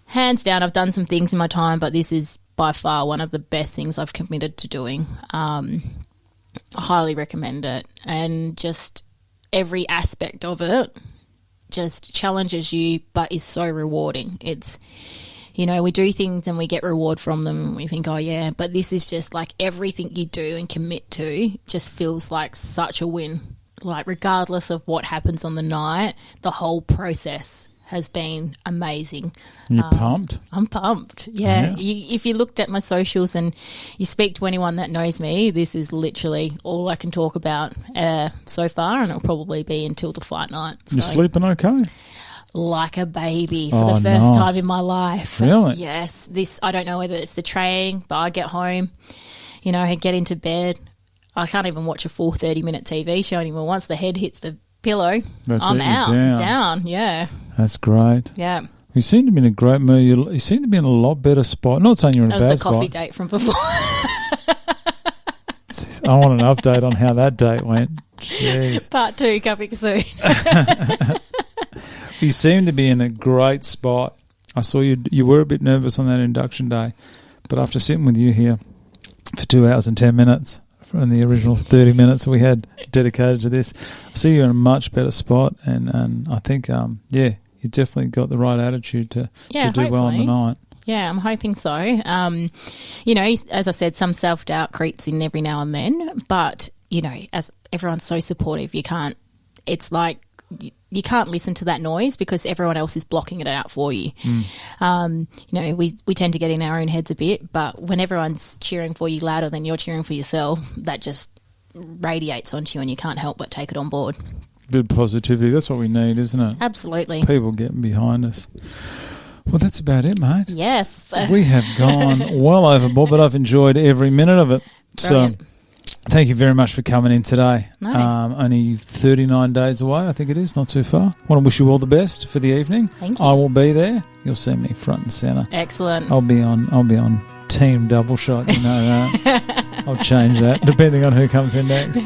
hands down, I've done some things in my time, but this is by far one of the best things I've committed to doing. I highly recommend it. And just every aspect of it just challenges you but is so rewarding. It's, we do things and we get reward from them and we think, oh yeah, but this is just like everything you do and commit to just feels like such a win. Like regardless of what happens on the night, the whole process has been amazing. You pumped? I'm pumped, yeah. If you looked at my socials and you speak to anyone that knows me, this is literally all I can talk about so far, and it'll probably be until the fight night. So. You sleeping okay? Like a baby for the first time in my life. Really? Yes. I don't know whether it's the training, but I get home, I get into bed. I can't even watch a full 30-minute TV show anymore. Once the head hits the pillow, I'm out. Down, yeah. That's great. Yeah. You seem to be in a great mood. You seem to be in a lot better spot. Not saying you're in a bad spot. That was the coffee date from before. I want an update on how that date went. Jeez. Part 2 coming soon. You seem to be in a great spot. I saw you were a bit nervous on that induction day, but after sitting with you here for 2 hours and 10 minutes from the original 30 minutes we had dedicated to this, I see you in a much better spot, and I think, you definitely got the right attitude to do hopefully. Well on the night. Yeah, I'm hoping so. As I said, some self-doubt creeps in every now and then, but, as everyone's so supportive, it's like you can't listen to that noise because everyone else is blocking it out for you. We tend to get in our own heads a bit, but when everyone's cheering for you louder than you're cheering for yourself, that just radiates onto you and you can't help but take it on board. Bit of positivity, that's what we need, isn't it? Absolutely. People getting behind us. Well, that's about it, mate. Yes. We have gone well overboard, but I've enjoyed every minute of it. Brilliant. So thank you very much for coming in today. No. Only 39 days away, I think it is, not too far. I want to wish you all the best for the evening. Thank you. I will be there. You'll see me front and centre. Excellent. I'll be on team double shot, I'll change that depending on who comes in next.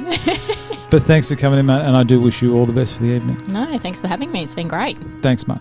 But thanks for coming in, mate, and I do wish you all the best for the evening. No, thanks for having me. It's been great. Thanks, mate.